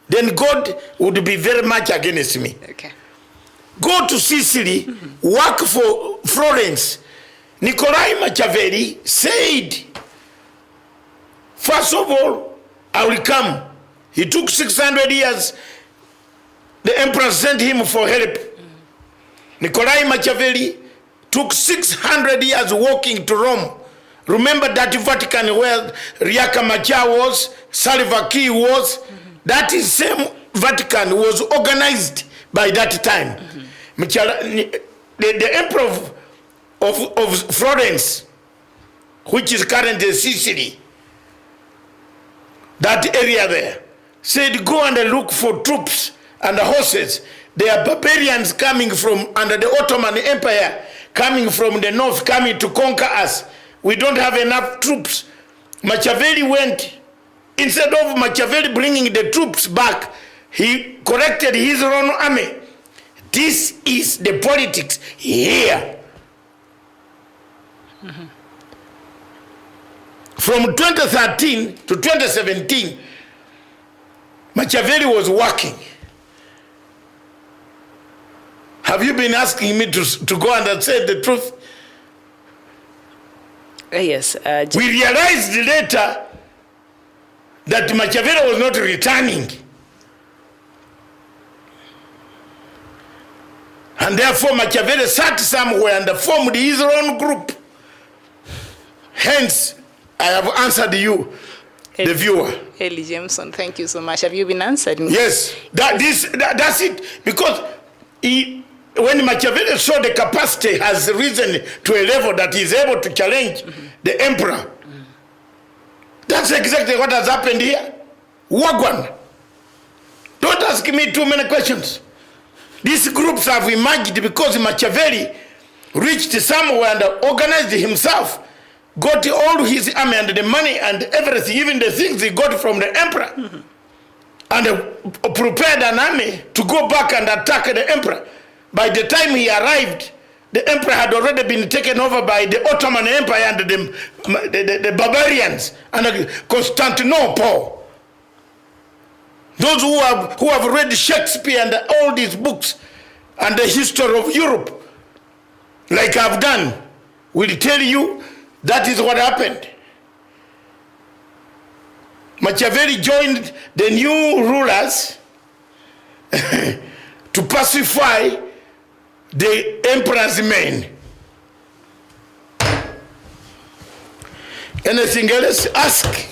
then God would be very much against me. Okay. Go to Sicily, work for Florence. Nicolai Machiavelli said, first of all, I will come. He took 600 years. The emperor sent him for help. Nicolai Machiavelli took 600 years walking to Rome. Remember that Vatican where Riaka Machar was, Salva Kiir was? That is same Vatican was organized by that time. The emperor of Florence, which is currently Sicily, that area there, said go and look for troops and horses. They are barbarians coming from under the Ottoman Empire, coming from the north, coming to conquer us. We don't have enough troops. Machiavelli went, instead of Machiavelli bringing the troops back, he corrected his own army. This is the politics here. From 2013 to 2017, Machiavelli was working. Have you been asking me to go and say the truth? Yes. We realized later that Machiavelli was not returning. And therefore Machiavelli sat somewhere and formed his own group. Hence, I have answered you, the viewer. Eli Jameson, thank you so much. Have you been answered? Yes, that's it. Because when Machiavelli saw the capacity has risen to a level that he is able to challenge the emperor, that's exactly what has happened here. Wagwan. Don't ask me too many questions. These groups have emerged because Machiavelli reached somewhere and organized himself, got all his army and the money and everything, even the things he got from the emperor, and prepared an army to go back and attack the emperor. By the time he arrived, the emperor had already been taken over by the Ottoman Empire and the barbarians and Constantinople. Those who have read Shakespeare and all these books and the history of Europe, like I've done, will tell you that is what happened. Machiavelli joined the new rulers to pacify the emperor's men. Anything else? Ask.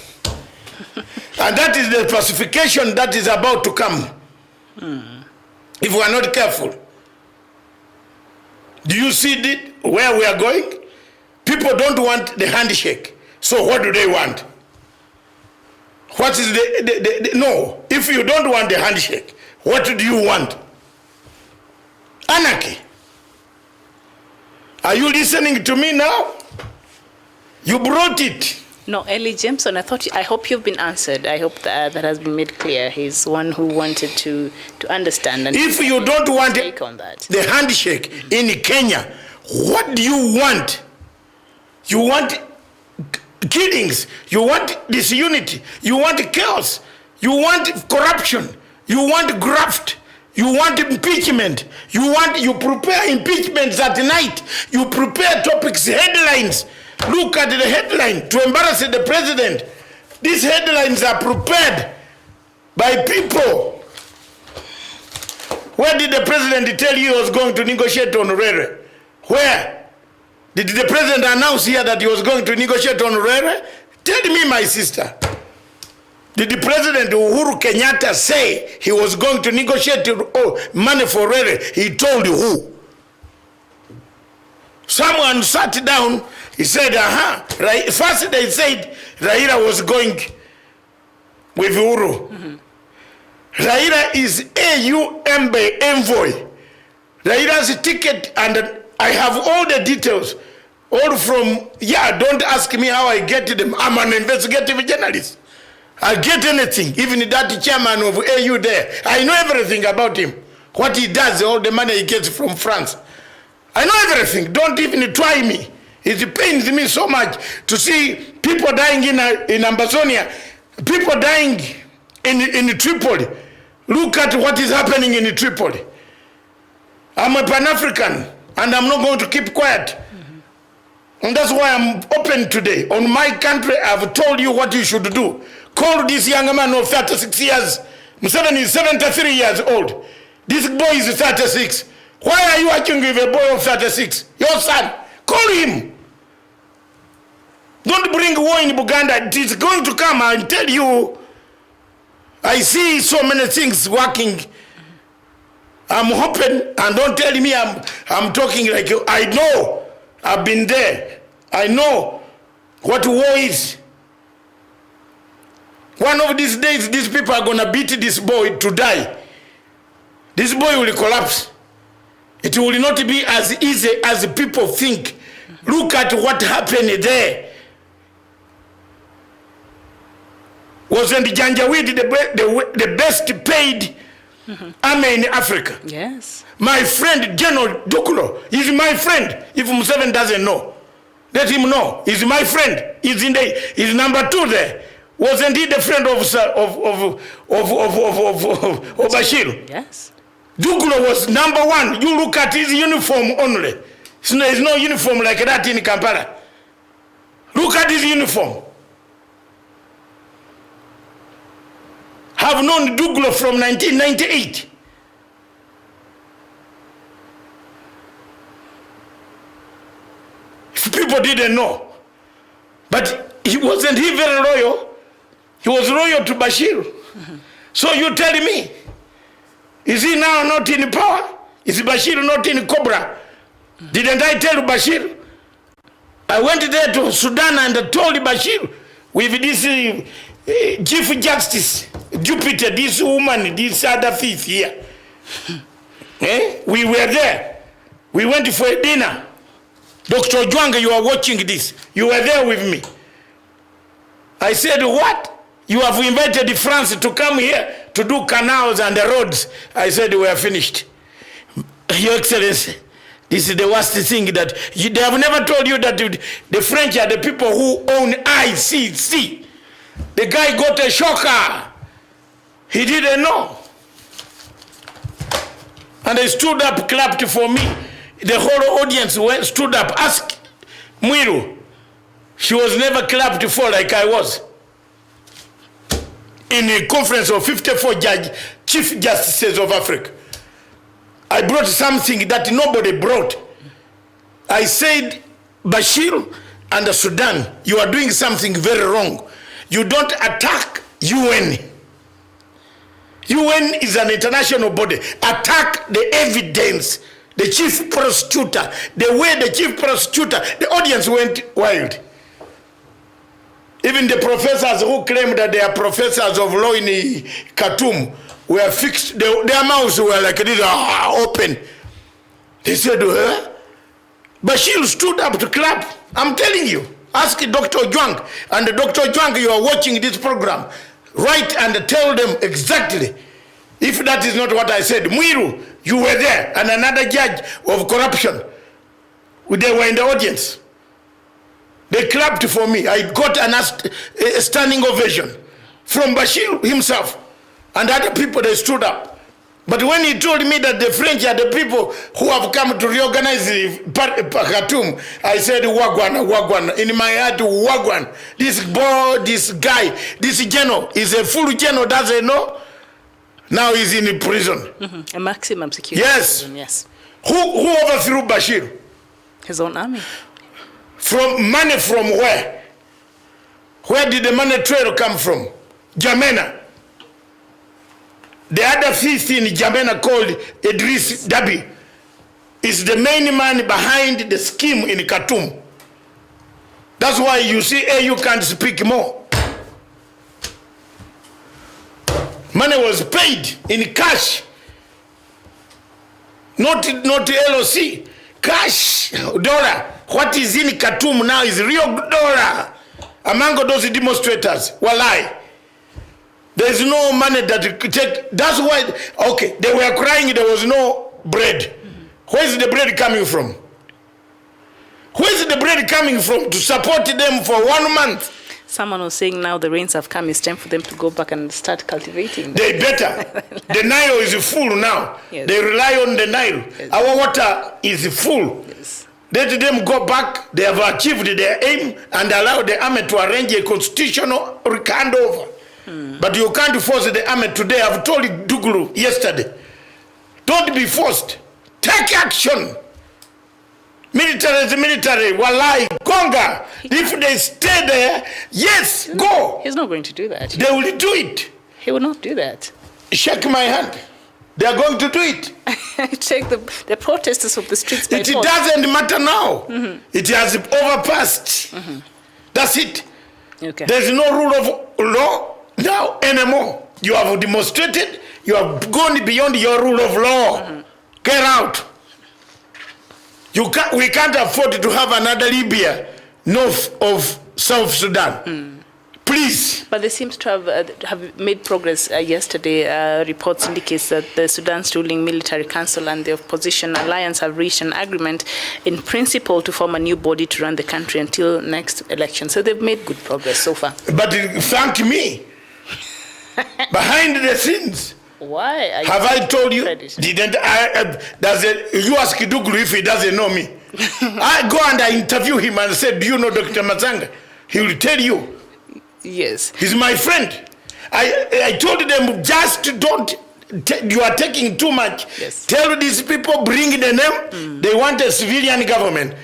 And that is the pacification that is about to come. If we are not careful. Do you see where we are going? People don't want the handshake. So what do they want? What is no, if you don't want the handshake, what do you want? Anarchy. Are you listening to me now? You brought it. No, Ellie Jameson, I hope you've been answered. I hope that has been made clear. He's one who wanted to understand. And if you don't want on that. The handshake in Kenya, what do you want? You want killings. You want disunity. You want chaos. You want corruption. You want graft. You want impeachment. You prepare impeachments at night. You prepare topics, headlines. Look at the headline to embarrass the president. These headlines are prepared by people. Where did the president tell you he was going to negotiate on Rere? Where? Did the president announce here that he was going to negotiate on Rere? Tell me, my sister. Did the president Uhuru Kenyatta say he was going to negotiate money for Rere? He told you who? Someone sat down, he said, right. First they said Raila was going with Uhuru. Raila is AU envoy. Raila's ticket, and I have all the details. All from, don't ask me how I get them. I'm an investigative journalist. I get anything, even that chairman of AU there. I know everything about him. What he does, all the money he gets from France. I know everything. Don't even try me. It pains me so much to see people dying in Ambazonia, people dying in Tripoli. Look at what is happening in Tripoli. I'm a Pan-African, and I'm not going to keep quiet. And that's why I'm open today. On my country, I've told you what you should do. Call this young man of 36 years. Museveni is 73 years old. This boy is 36. Why are you working with a boy of 36? Your son. Call him. Don't bring war in Buganda. It is going to come. I'll tell you. I see so many things working. I'm hoping, and don't tell me I'm talking like you. I know. I've been there. I know what war is. One of these days, these people are going to beat this boy to die. This boy will collapse. It will not be as easy as people think. Look at what happened there. Wasn't Janjaweed the best paid army in Africa? Yes. My friend General Dukulo is my friend. If Museveni doesn't know, let him know. He's my friend. He's number 2 there. Wasn't he the friend of Bashir? Yes. Dukulo was number 1. You look at his uniform only. There's no uniform like that in Kampala. Look at his uniform. Have known Dukulo from 1998. If people didn't know. But wasn't he very loyal? He was loyal to Bashir. So you tell me, is he now not in power? Is Bashir not in Cobra? Didn't I tell Bashir? I went there to Sudan and told Bashir with this Chief Justice, Jupiter, this woman, this other thief here. We were there. We went for a dinner. Dr. Ojwanga, you are watching this. You were there with me. I said, what? You have invited France to come here to do canals and the roads. I said, we are finished. Your Excellency, this is the worst thing that they have never told you that the French are the people who own ICC. The guy got a shocker. He didn't know. And they stood up, clapped for me. The whole audience stood up, asked Mwiru. She was never clapped for like I was. In a conference of 54 Chief Justices of Africa. I brought something that nobody brought. I said, Bashir and Sudan, you are doing something very wrong. You don't attack UN. UN is an international body. Attack the evidence. The chief prosecutor, the way the chief prosecutor, the audience went wild. Even the professors who claimed that they are professors of law in Khartoum were fixed, their mouths were like this, open. They said, Bashir stood up to clap. I'm telling you. Ask Dr. Juang. And Dr. Juang, you are watching this program. Write and tell them exactly. If that is not what I said, Muiru, you were there, and another judge of corruption. They were in the audience. They clapped for me. I got a standing ovation from Bashir himself. And other people, they stood up. But when he told me that the French are the people who have come to reorganize Khartoum, I said, Wagwan, Wagwan. In my heart, Wagwan. This boy, this guy, this general is a full general, doesn't know? Now he's in prison. A maximum security yes. prison, yes. Who overthrew Bashir? His own army. From money from where? Where did the money trail come from? Jamena. The other thief in Jamena called Idris Dabi is the main man behind the scheme in Khartoum. That's why you see AU can't speak more. Money was paid in cash, not LOC, cash, dollar. What is in Khartoum now is real dollar. Among those demonstrators, walai. There's no money that you could take. That's why, okay, they were crying there was no bread. Where's the bread coming from? Where's the bread coming from to support them for 1 month? Someone was saying now the rains have come, it's time for them to go back and start cultivating. They better. The Nile is full now. Yes. They rely on the Nile. Yes. Our water is full. Yes. Let them go back. They have achieved their aim and allow the army to arrange a constitutional handover. But you can't force the army today. I've told Dugulu yesterday. Don't be forced. Take action. Military is military. Walai, Gonga. If they stay there, yes, go. He's not going to do that. They will do it. He will not do that. Shake my hand. They are going to do it. Take the protesters of the streets by It force. doesn't matter now. It has overpassed. That's it. Okay. There's no rule of law now anymore. You have demonstrated. You have gone beyond your rule of law. Get out. We can't afford to have another Libya north of South Sudan. Please. But they seem to have made progress yesterday. Reports indicate that the Sudan's ruling military council and the opposition alliance have reached an agreement in principle to form a new body to run the country until next election. So they've made good progress so far. But thank me. Behind the scenes. Why? Have I told you? Didn't I? You ask Duglu if he doesn't know me. I go and I interview him and say, do you know Dr. Mazanga? He will tell you. Yes. He's my friend. I told them, just don't, you are taking too much. Yes. Tell these people, bring the name. They want a civilian government.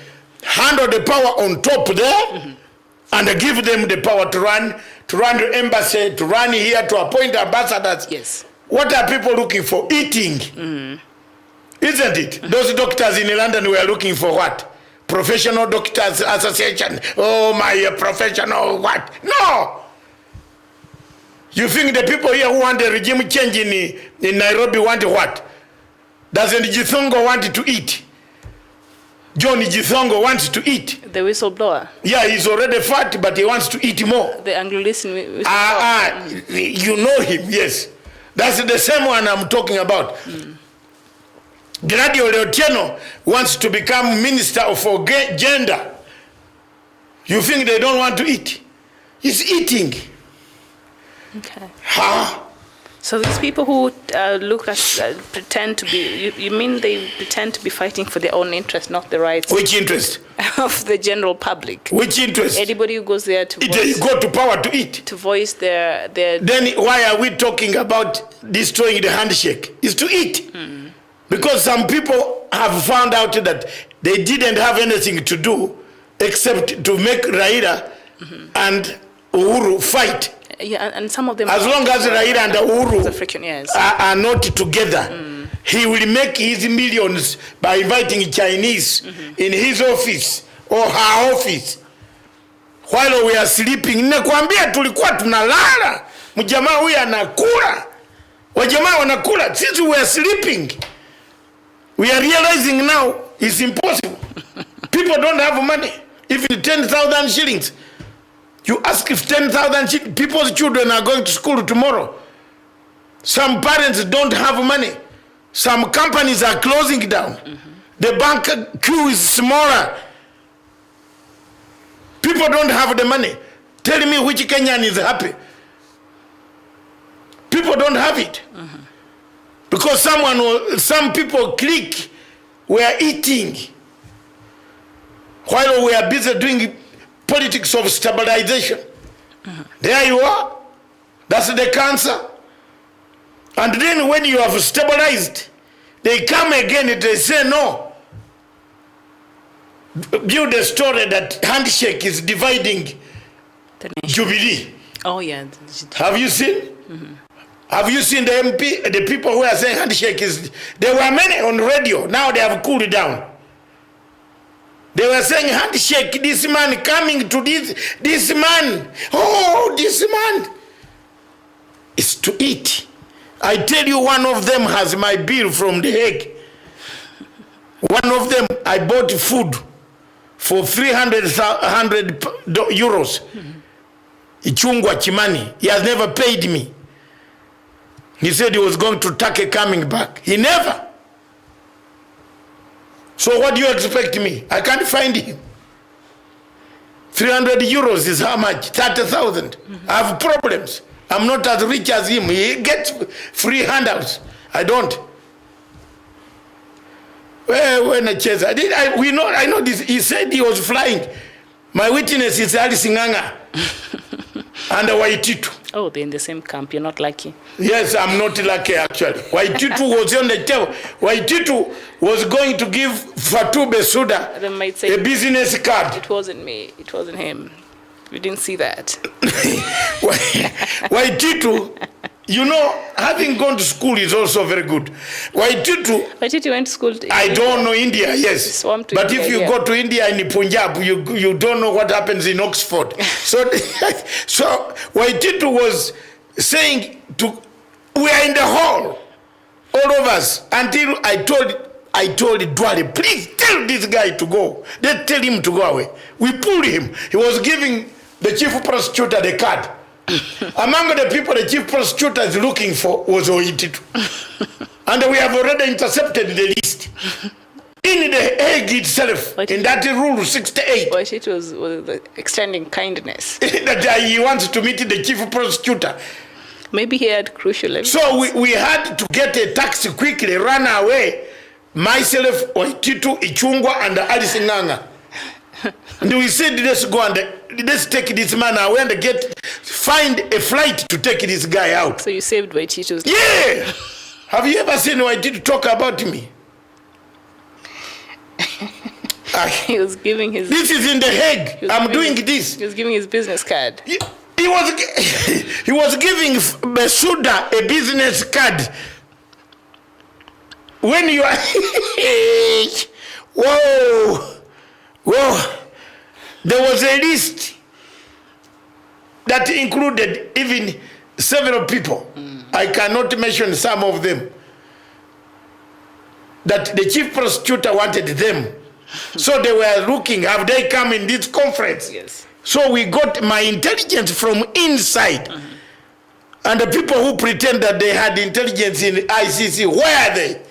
Handle the power on top there and give them the power to run the embassy, to run here, to appoint ambassadors. Yes. What are people looking for? Eating. Isn't it? Those doctors in London were looking for what? Professional Doctors Association. Oh, my professional what? No! You think the people here who want the regime change in Nairobi want what? Doesn't Jithongo want to eat? John Jithongo wants to eat. The whistleblower. Yeah, he's already fat, but he wants to eat more. The Anglo-Listen whistleblower. You know him, yes. That's the same one I'm talking about. Gradio Leotieno wants to become minister for gender. You think they don't want to eat? He's eating. Okay. Huh? So these people who pretend to be, you mean they pretend to be fighting for their own interest, not the rights? Which interest? Of the general public. Which interest? Anybody who goes there to They go to power to eat. To voice their... Then why are we talking about destroying the handshake? It's to eat. Because some people have found out that they didn't have anything to do except to make Raila and Uhuru fight Yeah, and some of them... As long as Raila and Uhuru African, yes. are not together, he will make his millions by inviting Chinese in his office or her office while we are sleeping. Nakwambia tulikuwa tunalala, mjamaa huyu anakula, wajamaa wanakula, sisi we are sleeping. We are realizing now it's impossible. People don't have money. Even 10,000 shillings. You ask if 10,000 people's children are going to school tomorrow. Some parents don't have money. Some companies are closing down. The bank queue is smaller. People don't have the money. Tell me which Kenyan is happy. People don't have it. Because some people click were eating while we are busy doing politics of stabilization. There you are. That's the cancer. And then when you have stabilized, they come again and they say no. Build a story that Handshake is dividing Jubilee. Oh yeah. Have you seen? Have you seen the MP, the people who are saying Handshake is... There were many on radio, now they have cooled down. They were saying Handshake, this man coming to this man. Oh, this man is to eat. I tell you, one of them has my bill from The Hague. One of them, I bought food for 300 euros. Ichungwa Chimani. He has never paid me. He said he was going to Turkey coming back. He never. So what do you expect me? I can't find him. 300 euros is how much? 30,000. I have problems. I'm not as rich as him. He gets free handouts. I don't. When I chase, I know this. He said he was flying. My witness is Alice Nganga and Waititu. Oh, they're in the same camp. You're not lucky. Yes, I'm not lucky actually. Waititu was on the table. Waititu was going to give Fatou Bensouda They might say a business card. it wasn't me. It wasn't him. We didn't see that. Waititu, you know, having gone to school is also very good. Waititu went to school. I don't know India, yes. Swamped to But India, if you yeah. go to India in Punjab, you don't know what happens in Oxford. So Waititu was saying we are in the hall, all of us, until I told Dwale, please tell this guy to go. They tell him to go away. We pulled him. He was giving the chief prosecutor the card. Among the people the chief prosecutor is looking for was Waititu. And we have already intercepted the list. In the Hague itself, in that rule 68. Waititu was extending kindness. That he wants to meet the chief prosecutor. Maybe he had crucial evidence. So we had to get a taxi quickly, run away. Myself, Waititu, Ichungwa, and Alice Nganga. And we said, let's go and let's take this man away and find a flight to take this guy out. So you saved Waititu's life. Yeah! Have you ever seen Waititu talk about me? He was giving his... This is in the Hague. I'm doing this. He was giving his business card. He was giving Bensouda a business card. When you are... Whoa, there was a list that included even several people. I cannot mention some of them. That the chief prosecutor wanted them. So they were looking, have they come in this conference? Yes. So we got my intelligence from inside. And the people who pretend that they had intelligence in ICC, where are they?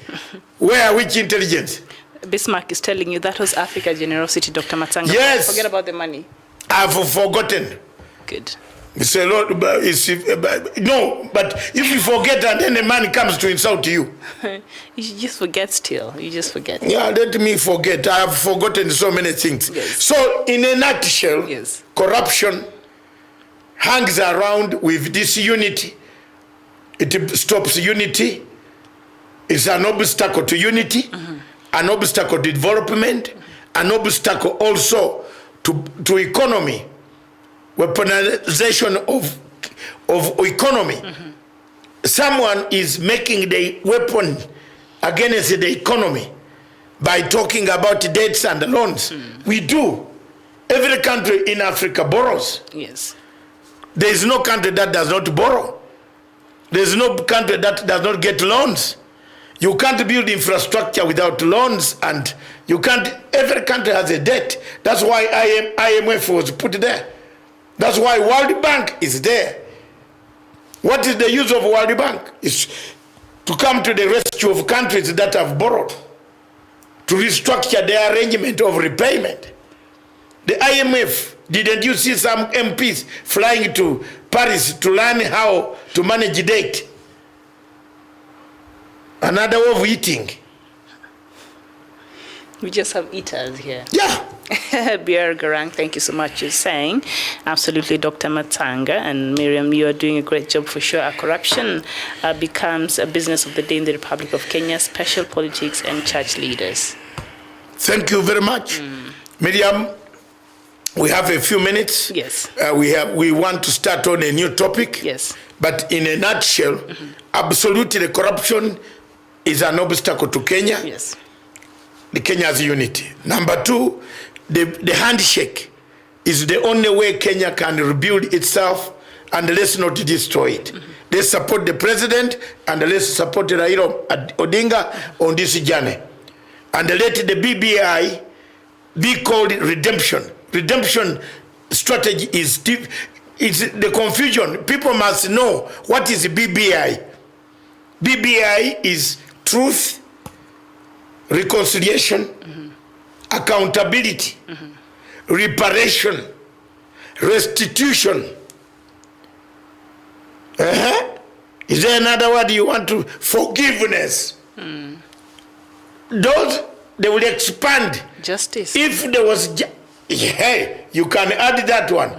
Which intelligence? Bismarck is telling you that was Africa generosity, Dr. Matanga. Yes. Forget about the money. I've forgotten. Good. It's a lot, no, but if you forget and then the man comes to insult you. You just forget still. You just forget. Yeah, let me forget. I have forgotten so many things. Yes. So, in a nutshell, Yes. corruption hangs around with this unity. It stops unity. It's an obstacle to unity, an obstacle to development, an obstacle also to economy. Weaponization of economy. Someone is making the weapon against the economy by talking about debts and loans. We do. Every country in Africa borrows. Yes. There is no country that does not borrow. There is no country that does not get loans. You can't build infrastructure without loans, and you can't. Every country has a debt. That's why IMF was put there. That's why World Bank is there. What is the use of World Bank? Is to come to the rescue of countries that have borrowed, to restructure their arrangement of repayment. The IMF, didn't you see some MPs flying to Paris to learn how to manage debt? Another way of eating. We just have eaters here. Yeah. Bier Garang, thank you so much. You're saying, absolutely, Dr. Matanga and Miriam, you are doing a great job for sure. Our corruption becomes a business of the day in the Republic of Kenya, special politics and church leaders. Thank you very much. Miriam, we have a few minutes. Yes. We want to start on a new topic. Yes. But in a nutshell, absolutely, corruption is an obstacle to Kenya. Yes. The Kenya's unity. Number two, the handshake is the only way Kenya can rebuild itself, and let's not destroy it. Let's support the president and let's support Raila Odinga on this journey. And let the BBI be called redemption. Redemption strategy is deep. It's the confusion. People must know what is BBI. BBI is truth, reconciliation, accountability, reparation, restitution. Is there another word you want to? Forgiveness. Those, they will expand. Justice. If there was, hey, you can add that one.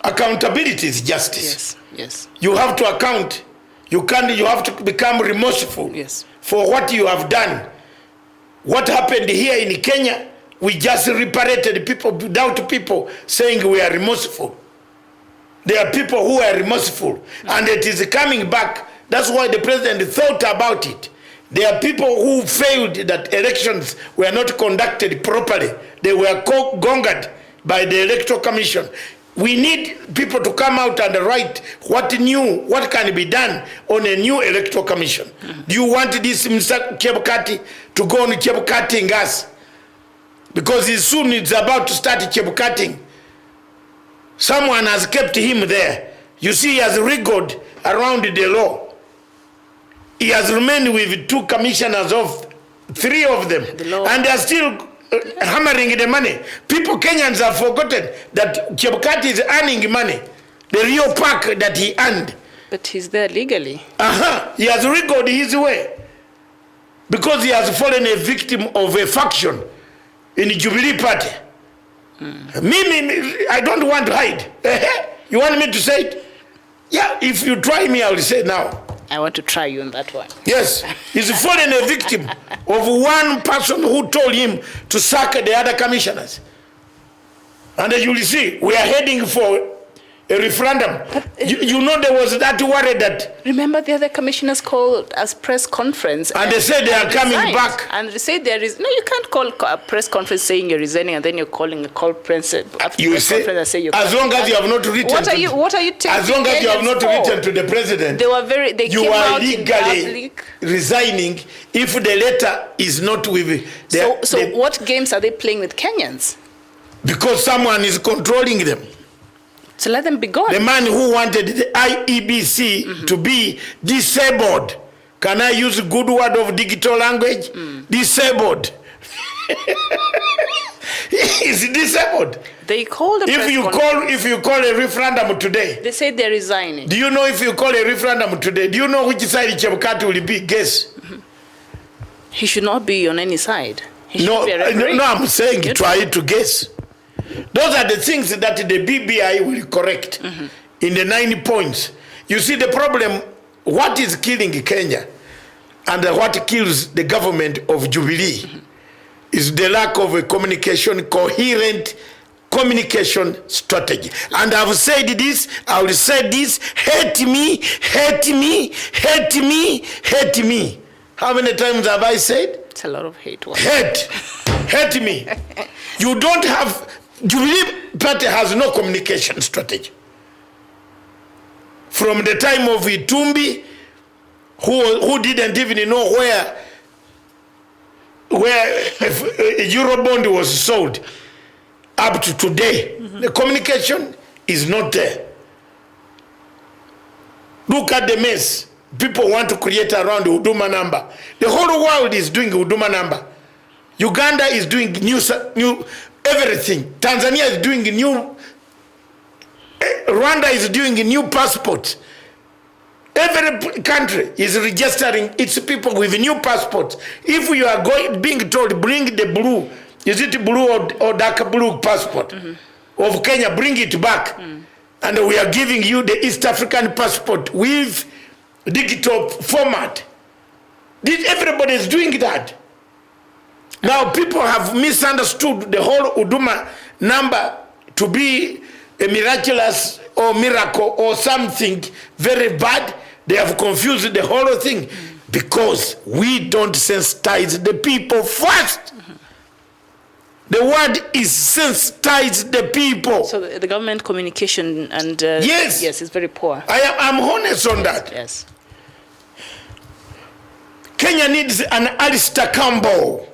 Accountability is justice. Yes, yes. You have to account. You have to become remorseful. Yes. For what you have done. What happened here in Kenya, we just reparated people without people saying we are remorseful. There are people who are remorseful, and it is coming back. That's why the president thought about it. There are people who failed that elections were not conducted properly. They were gongered by the Electoral Commission. We need people to come out and write what can be done on a new Electoral Commission. Do you want this Mr. Chebukati to go on Chebukating us? Because soon it's about to start Chebukating. Someone has kept him there. You see, he has wriggled around the law. He has remained with 2 commissioners of 3 of them. And they are still hammering the money. Kenyans have forgotten that Chebukati is earning money. The real pack that he earned. But he's there legally. He has wriggled his way. Because he has fallen a victim of a faction in the Jubilee Party. Me, I don't want to hide. You want me to say it? Yeah, if you try me, I will say now. I want to try you on that one. Yes, he's fallen a victim of one person who told him to sack the other commissioners. And as you will see, we are heading for a referendum. You know there was that worry that... Remember the other commissioners called as press conference. And they said they are coming back. And they said there is... No, you can't call a press conference saying you're resigning and then you're calling a call press... You say, as long as you have not written... What are you taking? As long as you have not written to the president... They you came are out legally resigning if the letter is not with... So what games are they playing with Kenyans? Because someone is controlling them. So let them be gone. The man who wanted the IEBC to be disabled. Can I use a good word of digital language? Disabled. He's disabled. They called a if you call a referendum today. They say they're resigning. Do you know if you call a referendum today, do you know which side Chebukati will be? Guess. He should not be on any side. No, I'm saying try to guess. Those are the things that the BBI will correct in the 9 points. You see the problem, what is killing Kenya and what kills the government of Jubilee is the lack of a coherent communication strategy. And I've said this, I will say this, hate me, hate me, hate me, hate me. How many times have I said? It's a lot of hate. Hate me. You don't have, Jubilee Party has no communication strategy. From the time of Itumbi, who didn't even know where a Eurobond was sold, up to today, the communication is not there. Look at the mess people want to create around the Huduma number. The whole world is doing Huduma number. Uganda is doing new everything. Tanzania is doing new. Rwanda is doing a new passport. Every country is registering its people with new passports. If you are being told, bring the blue, is it blue or dark blue passport of Kenya, bring it back. And we are giving you the East African passport with digital format. Everybody is doing that. Now people have misunderstood the whole Huduma number to be a miraculous or miracle or something very bad. They have confused the whole thing because we don't sensitize the people first. The word is sensitize the people. So the government communication and yes, is very poor. I'm honest on that. Yes. Kenya needs an Alistair Campbell.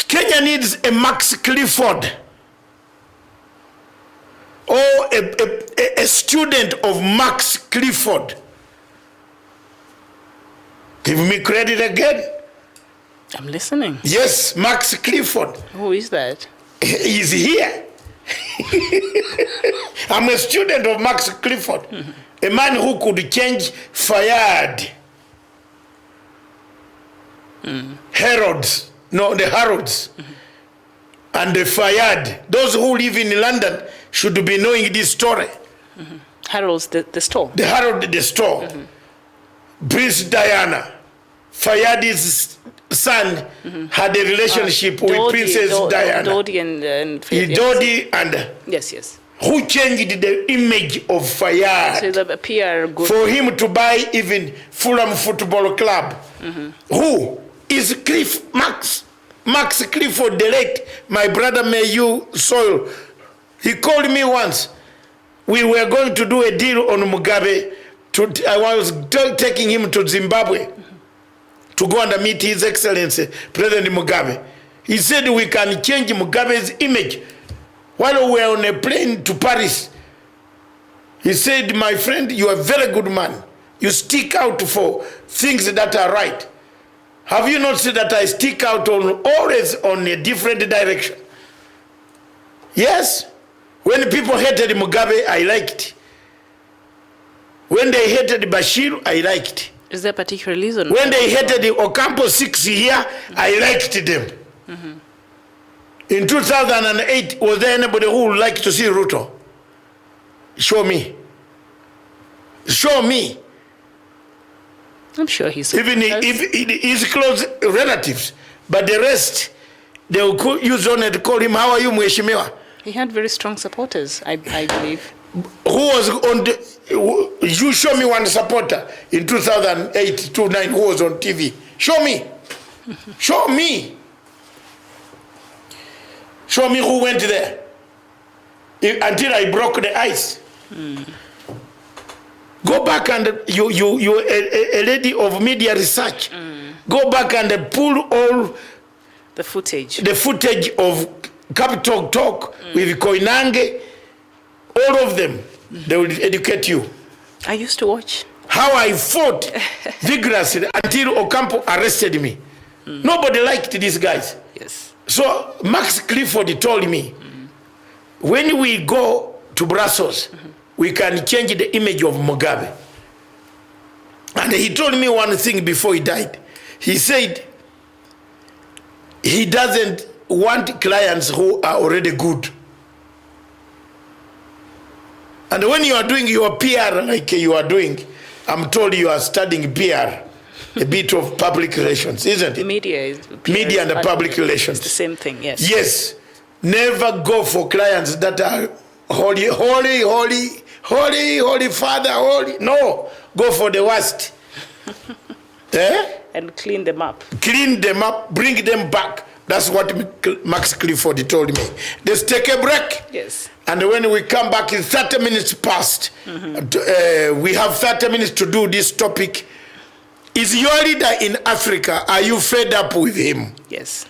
Kenya needs a Max Clifford or a student of Max Clifford. Give me credit again. I'm listening. Yes, Max Clifford. Who is that? He's here. I'm a student of Max Clifford, a man who could change Fayad. Harrods, no, the Harrods, and the Fayad. Those who live in London should be knowing this story. Harrods, the store. The Harrod, the store. Prince Diana, Fayad's son, had a relationship with Princess Diana. Dodi and Dodi and yes. Who changed the image of Fayad? So the PR good. For him to buy even Fulham Football Club. Who is Max Clifford, direct, my brother, may you soil. He called me once. We were going to do a deal on Mugabe. I was taking him to Zimbabwe to go and meet His Excellency, President Mugabe. He said we can change Mugabe's image. While we were on a plane to Paris, he said, my friend, you are a very good man. You stick out for things that are right. Have you noticed that I stick out always on a different direction? Yes. When people hated Mugabe, I liked. When they hated Bashir, I liked. Is there a particular reason? When they hated Ocampo 6 here, I liked them. In 2008, was there anybody who would like to see Ruto? Show me. Show me. I'm sure he's... Even if he's close relatives, but the rest, they will use on it to call him, how are you, Mheshimiwa? He had very strong supporters, I believe. Who was on the... You show me one supporter in 2008, 2009 who was on TV. Show me. Show me. Show me who went there. Until I broke the ice. Go back and you're a lady of media research. Go back and pull all the footage. The footage of Capital Talk with Koinange, all of them. They will educate you. I used to watch. How I fought vigorously until Ocampo arrested me. Nobody liked these guys. Yes. So Max Clifford told me, when we go to Brussels, we can change the image of Mugabe. And he told me one thing before he died. He said he doesn't want clients who are already good. And when you are doing your PR like you are doing, I'm told you are studying PR, a bit of public relations, isn't it? Media and public relations. It's the same thing, yes. Yes. Never go for clients that are holy, holy, holy, holy, holy Father, holy. No, go for the worst. And clean them up. Clean them up, bring them back. That's what Max Clifford told me. Let's take a break. Yes. And when we come back, in 30 minutes past. We have 30 minutes to do this topic. Is your leader in Africa, are you fed up with him? Yes.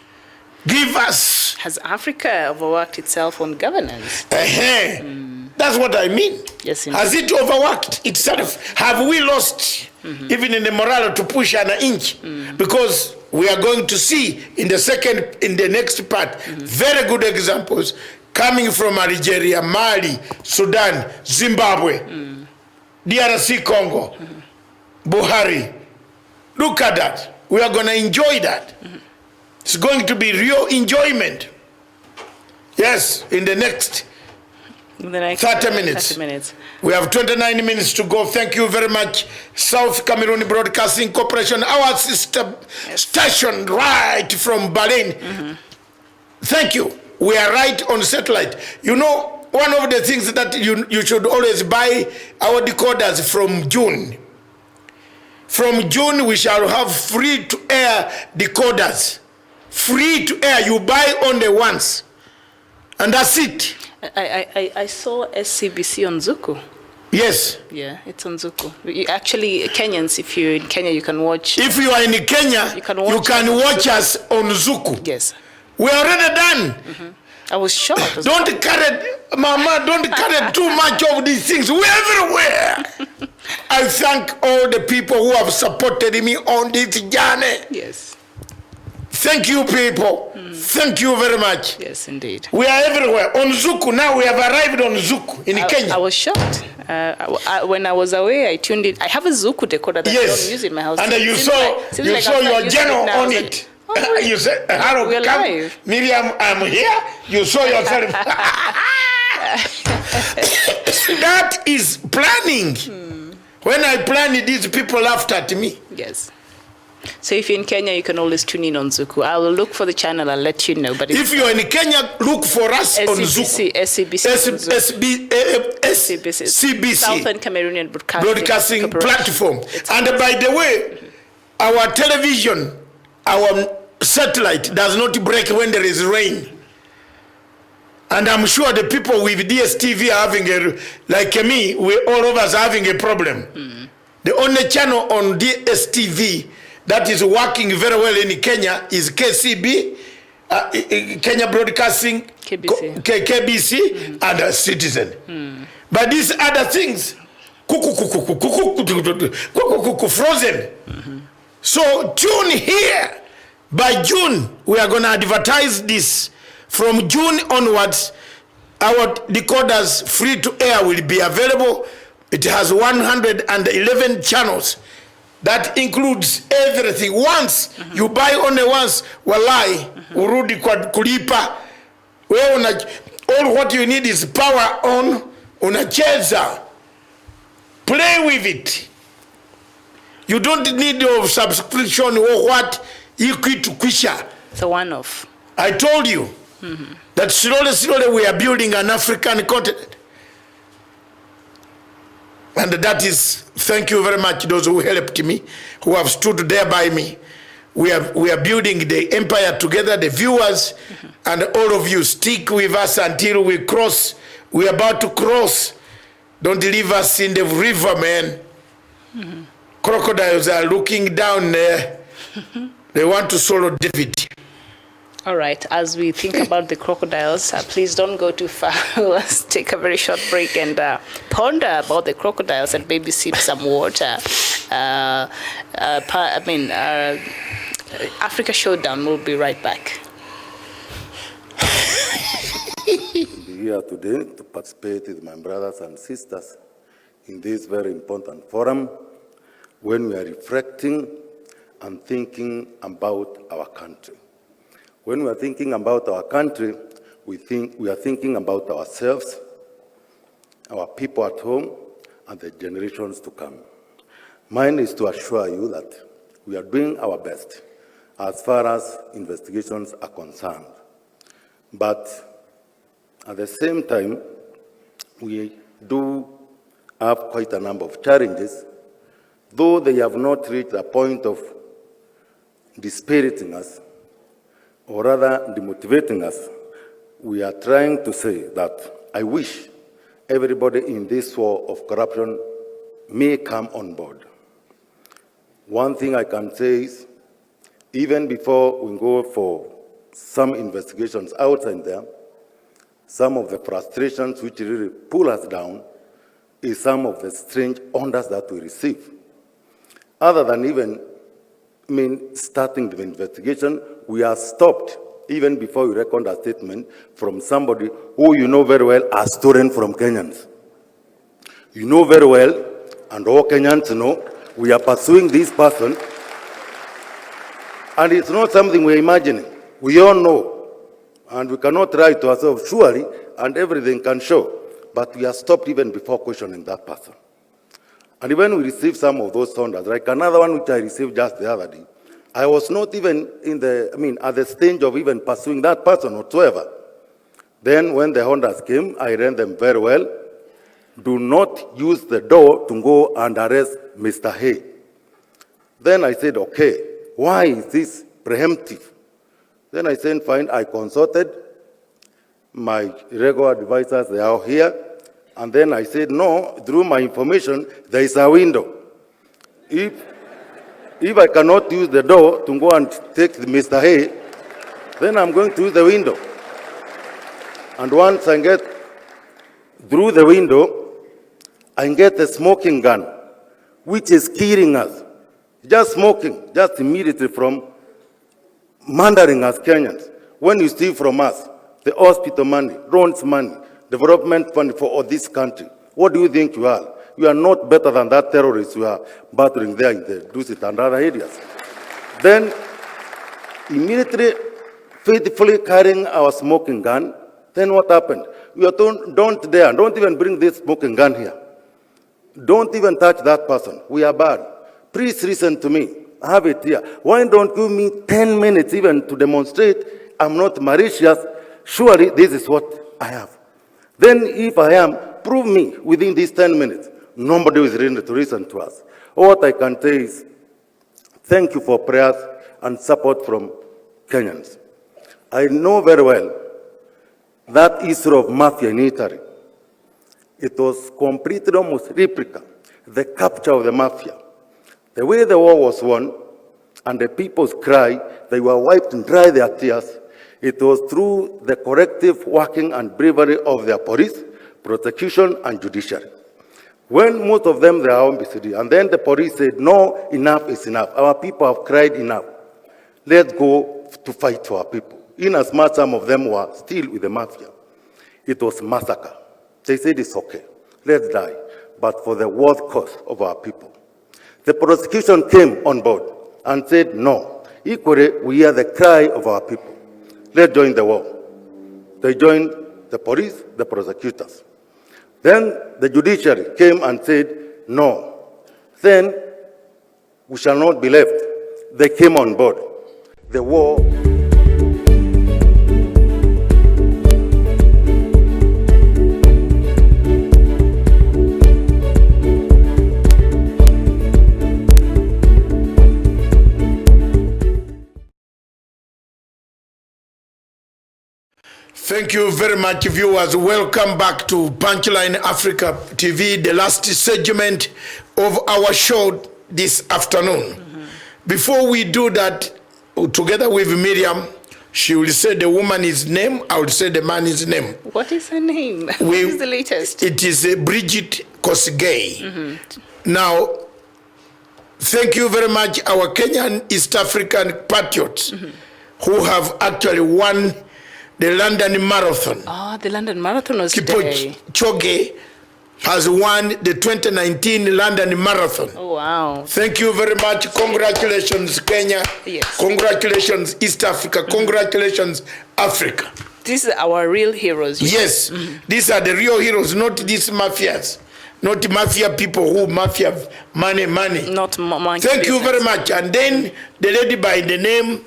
Give us. Has Africa overworked itself on governance? That's what I mean. Yes, indeed. Has it overworked itself? Have we lost even in the morale to push an inch? Because we are going to see in the next part, very good examples coming from Algeria, Mali, Sudan, Zimbabwe, DRC Congo, Buhari. Look at that. We are going to enjoy that. It's going to be real enjoyment. Yes, in the next 30 minutes. We have 29 minutes to go. Thank you very much, South Cameroon Broadcasting Corporation, our sister station right from Berlin. Thank you. We are right on satellite. You know, one of the things that you should always buy our decoders from June. From June, we shall have free-to-air decoders. Free to air, you buy only once. And that's it. I saw SCBC on Zuku. Yes. Yeah, it's on Zuku. Actually, Kenyans, if you're in Kenya, you can watch. If you are in Kenya, you can watch us on Zuku. Yes. We're already done. I was shocked. Don't carry, Mama, don't carry too much of these things. We're everywhere. I thank all the people who have supported me on this journey. Yes. Thank you, people. Thank you very much. Yes, indeed. We are everywhere. On Zuku, now we have arrived on Zuku in Kenya. I was shocked. When I was away, I tuned in. I have a Zuku decoder that I don't use in my house. And you saw your general on it. You said, hello, we're come. live. Miriam, I'm here. You saw yourself. That is planning. When I planned, these people laughed at me. Yes. So if you're in Kenya, you can always tune in on Zuku. I will look for the channel. I'll let you know. But if you're in Kenya, look for us on Zuku. SCBC. Southern Cameroonian Broadcasting Platform. And by the way, our television, our satellite does not break when there is rain. And I'm sure the people with DSTV are having like me, all of us are having a problem. The only channel on DSTV that is working very well in Kenya is KCB, Kenya Broadcasting, KBC, and Citizen. But these other things, frozen. So tune here. By June, we are going to advertise this. From June onwards, our decoders free to air will be available. It has 111 channels. That includes everything. Once, you buy only once, walai, urudi kwa kulipa. All what you need is power on, unacheza. Play with it. You don't need a subscription or what, you quit to kwisha. It's a one-off. I told you that slowly we are building an African continent. And that is, thank you very much, those who helped me, who have stood there by me. We are building the empire together, the viewers, and all of you stick with us until we cross. We are about to cross. Don't leave us in the river, man. Crocodiles are looking down there. They want to swallow David. All right, as we think about the crocodiles, please don't go too far. Let's take a very short break and ponder about the crocodiles and maybe sip some water. Africa Showdown will be right back. Be here today to participate with my brothers and sisters in this very important forum when we are reflecting and thinking about our country. When we are thinking about our country, we are thinking about ourselves, our people at home, and the generations to come. Mine is to assure you that we are doing our best as far as investigations are concerned. But At the same time, we do have quite a number of challenges, though they have not reached a point of dispiriting us, or rather demotivating us. We are trying to say that I wish everybody in this war of corruption may come on board. One thing I can say is, even before we go for some investigations outside there, some of the frustrations which really pull us down is some of the strange orders that we receive. Other than even starting the investigation, we are stopped even before we record a statement from somebody who you know very well are stolen from Kenyans. You know very well, and all Kenyans know, we are pursuing this person, and it's not something we're imagining. We all know, and we cannot lie to ourselves, surely, and everything can show, but we are stopped even before questioning that person. And when we receive some of those orders, like another one which I received just the other day, I was not even at the stage of even pursuing that person whatsoever. Then when the orders came, I read them very well. Do not use the door to go and arrest Mr. Hay. Then I said, okay, why is this preemptive? Then I said, fine, I consulted my regular advisors, they are here. And then I said, no, through my information, there is a window. If I cannot use the door to go and take Mr. Hay, then I'm going to use the window. And once I get through the window, I get a smoking gun, which is killing us. Just smoking, just immediately from murdering us Kenyans. When you steal from us, the hospital money, loans money, development fund for all this country, what do you think you are? You are not better than that terrorist you are battling there in the Dusit and other areas. Then, immediately, faithfully carrying our smoking gun, then what happened? We are told, don't even bring this smoking gun here. Don't even touch that person. We are bad. Please listen to me. I have it here. Why don't you give me 10 minutes even to demonstrate I'm not malicious? Surely this is what I have. Then if I am, prove me within these 10 minutes. Nobody is ready to listen to us. What I can say is, thank you for prayers and support from Kenyans. I know very well that issue of mafia in Italy. It was completely almost replica, the capture of the mafia. The way the war was won, and the people's cry, they were wiped dry their tears. It was through the collective working and bravery of their police, prosecution, and judiciary. When most of them, they are on BCD, and then the police said, no, enough is enough. Our people have cried enough. Let's go to fight for our people. In as much some of them were still with the mafia. It was massacre. They said it's okay, let's die, but for the world cause of our people. The prosecution came on board and said, no, equally we hear the cry of our people. Let's join the war. They joined the police, the prosecutors. Then the judiciary came and said, no, then we shall not be left. They came on board. The war. Thank you very much, viewers. Welcome back to Punchline Africa TV, the last segment of our show this afternoon. Before we do that, together with Miriam, she will say the woman's name, I will say the man's name. What is her name? What is the latest? It is Bridget Kosgei. Now, thank you very much, our Kenyan East African patriots who have actually won the London Marathon. Oh, the London Marathon was today. Choge has won the 2019 London Marathon. Oh, wow. Thank you very much. Congratulations, Kenya. Yes. Congratulations, East Africa. Congratulations, Africa. These are our real heroes. Yes. These are the real heroes, not these mafias. Not mafia people who mafia money. Not monkey Thank you business. very much. And then the lady by the name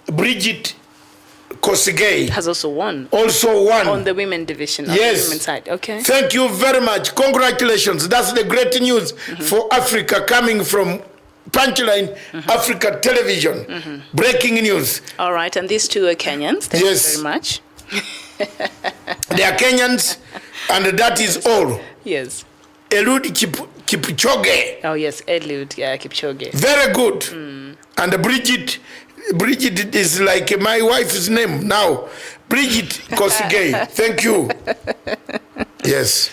Bridget Kosgei has also won. Also won. On the women division, on Yes. the women's side. Okay. Thank you very much. Congratulations. That's the great news for Africa coming from Punchline Africa Television. Breaking news. All right, and these two are Kenyans. Thank you very much. They are Kenyans, and that is all. Yes. Eliud Kipchoge. Oh, yes, Eliud Kipchoge. Very good. And Bridget is like my wife's name now. Bridget Kosgei. Thank you. Yes.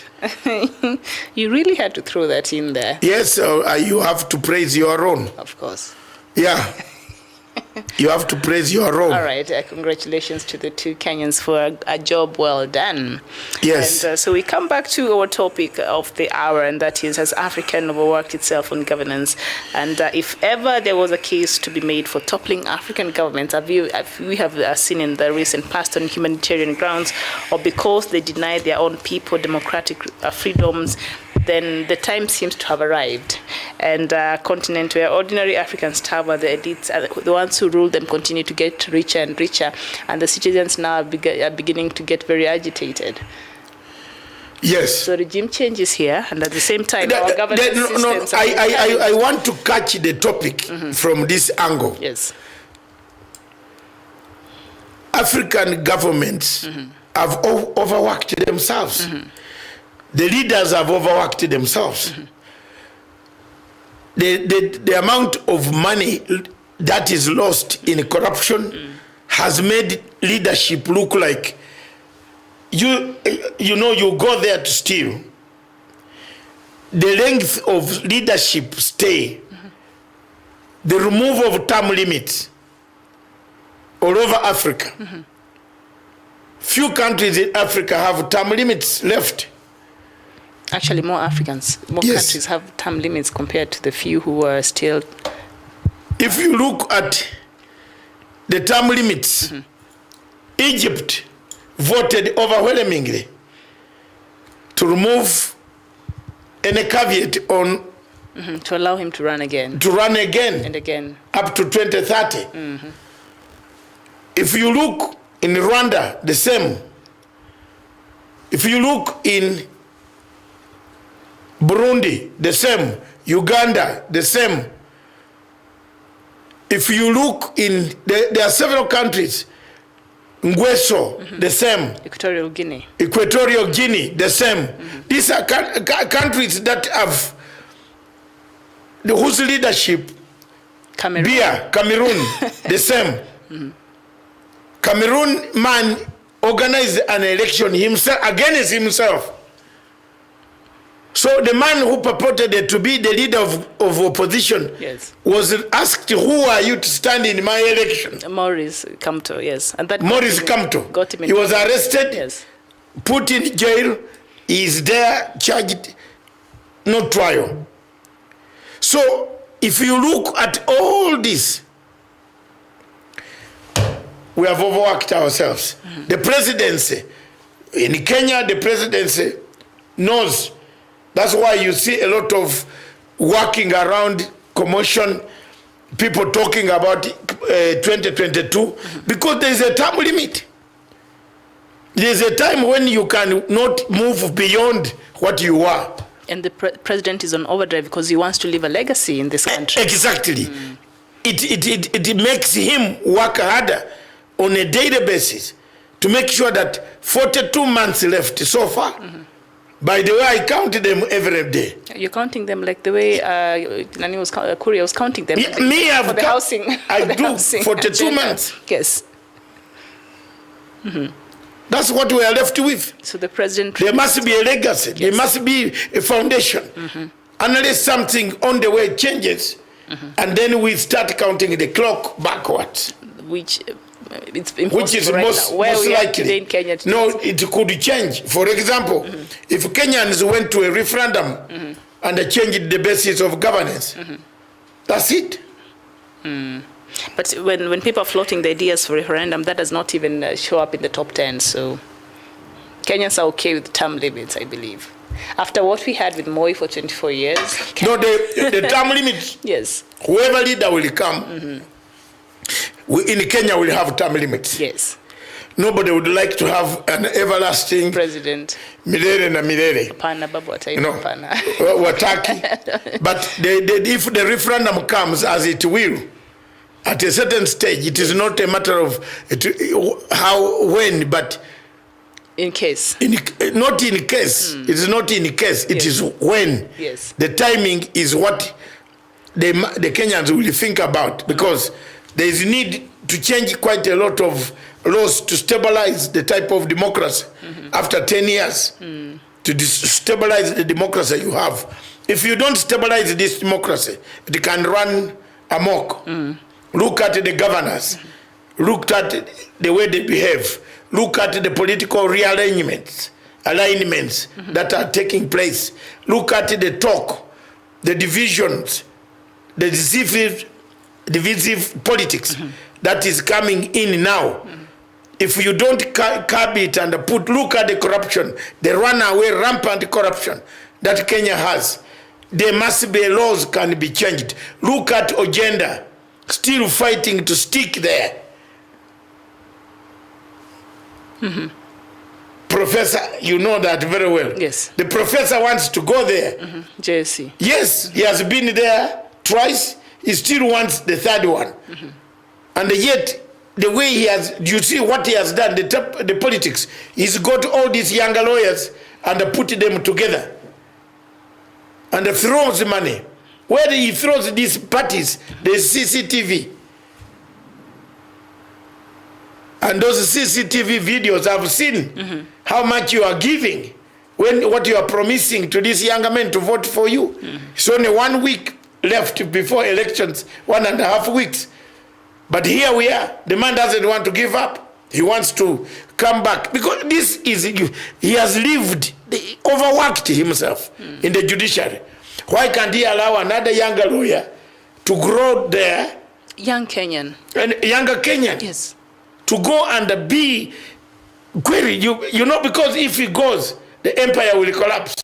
You really had to throw that in there. Yes, you have to praise your own. Of course. Yeah. You have to praise your own. All right. Congratulations to the two Kenyans for a job well done. Yes. And so we come back to our topic of the hour, and that is, has Africa overworked itself on governance? And if ever there was a case to be made for toppling African governments, we have seen in the recent past on humanitarian grounds, or because they deny their own people democratic freedoms, then the time seems to have arrived. And a continent where ordinary Africans starve, the elites, the ones who rule them, continue to get richer and richer, and the citizens now are beginning to get very agitated. Yes. So regime change is here, and at the same time, our governance systems I want to catch the topic from this angle. Yes. African governments have overworked themselves. The leaders have overworked themselves. The amount of money that is lost in corruption has made leadership look like you go there to steal. The length of leadership stay, the removal of term limits all over Africa. Few countries in Africa have term limits left. Actually, more countries have term limits compared to the few who are still. If you look at the term limits, Egypt voted overwhelmingly to remove any caveat on to allow him to run again. To run again. And again. Up to 2030. If you look in Rwanda, the same. If you look in Burundi, the same. Uganda, the same. If you look in, there are several countries. Ngweso, the same. Equatorial Guinea, the same. These are countries that have whose leadership. Cameroon, the same. Cameroon man organized an election himself against himself. So the man who purported to be the leader of opposition was asked, "Who are you to stand in my election?" Maurice Kamto, yes. And that Maurice Kamto. Got him in. He was arrested, put in jail. He is there, charged, no trial. So if you look at all this, we have overworked ourselves. The presidency, in Kenya, the presidency knows. That's why you see a lot of working around commotion, people talking about 2022, because there is a term limit. There is a time when you cannot move beyond what you are. And the president is on overdrive because he wants to leave a legacy in this country. Exactly. It makes him work harder on a daily basis to make sure that 42 months left so far. By the way, I count them every day. You're counting them like the way Kuria was counting them. For the housing. I do 42 months. Yes. That's what we are left with. So the president. There must be a legacy. There must be a foundation. Unless something on the way changes, and then we start counting the clock backwards. Which is most likely. In Kenya no, it could change. For example, if Kenyans went to a referendum and they changed the basis of governance, that's it. But when people are floating the ideas for referendum, that does not even show up in the top 10. So Kenyans are okay with term limits, I believe. After what we had with Moi for 24 years. No, the term limits. Yes. Whoever leader will come. In Kenya, we'll have term limits. Yes. nobody would like to have an everlasting president. Milele na milele. Pana babu You know, wataki. But if the referendum comes, as it will, at a certain stage, it is not a matter of how, when, but in case. Not in case. It is not in case. It is when. Yes. The timing is what the Kenyans will think about, because there is need to change quite a lot of laws to stabilize the type of democracy after 10 years. To stabilize the democracy you have. If you don't stabilize this democracy, it can run amok. Look at the governors. Look at the way they behave. Look at the political alignments that are taking place. Look at the talk, the divisions, the divisive politics that is coming in now. If you don't curb it and look at the corruption, the runaway rampant corruption that Kenya has, there must be laws can be changed. Look at agenda, still fighting to stick there. Professor, you know that very well. Yes. The professor wants to go there. JSC. Yes, he has been there twice. He still wants the third one. And yet, the way he has, you see what he has done, the politics, he's got all these younger lawyers and put them together. And throws money. Where he throws these parties, the CCTV. And those CCTV videos, I've seen how much you are giving, what you are promising to these younger men to vote for you. It's only 1 week left before elections, 1.5 weeks. But here we are. The man doesn't want to give up. He wants to come back. Because this is, he has lived, overworked himself in the judiciary. Why can't he allow another younger lawyer to grow there? Young Kenyan. And younger Kenyan. Yes. To go and be query. You know, because if he goes, the empire will collapse.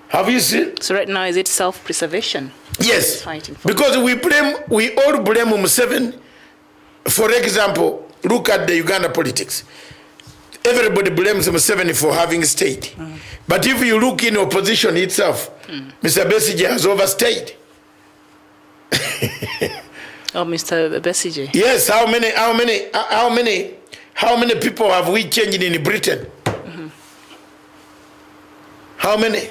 Have you seen? So right now, is it self-preservation? Yes. Fighting for because we all blame Museveni. For example, look at the Uganda politics. Everybody blames Museveni for having stayed. But if you look in opposition itself, Mr. Besigye has overstayed. Oh, Mr. Besigye. Yes, how many people have we changed in Britain? How many?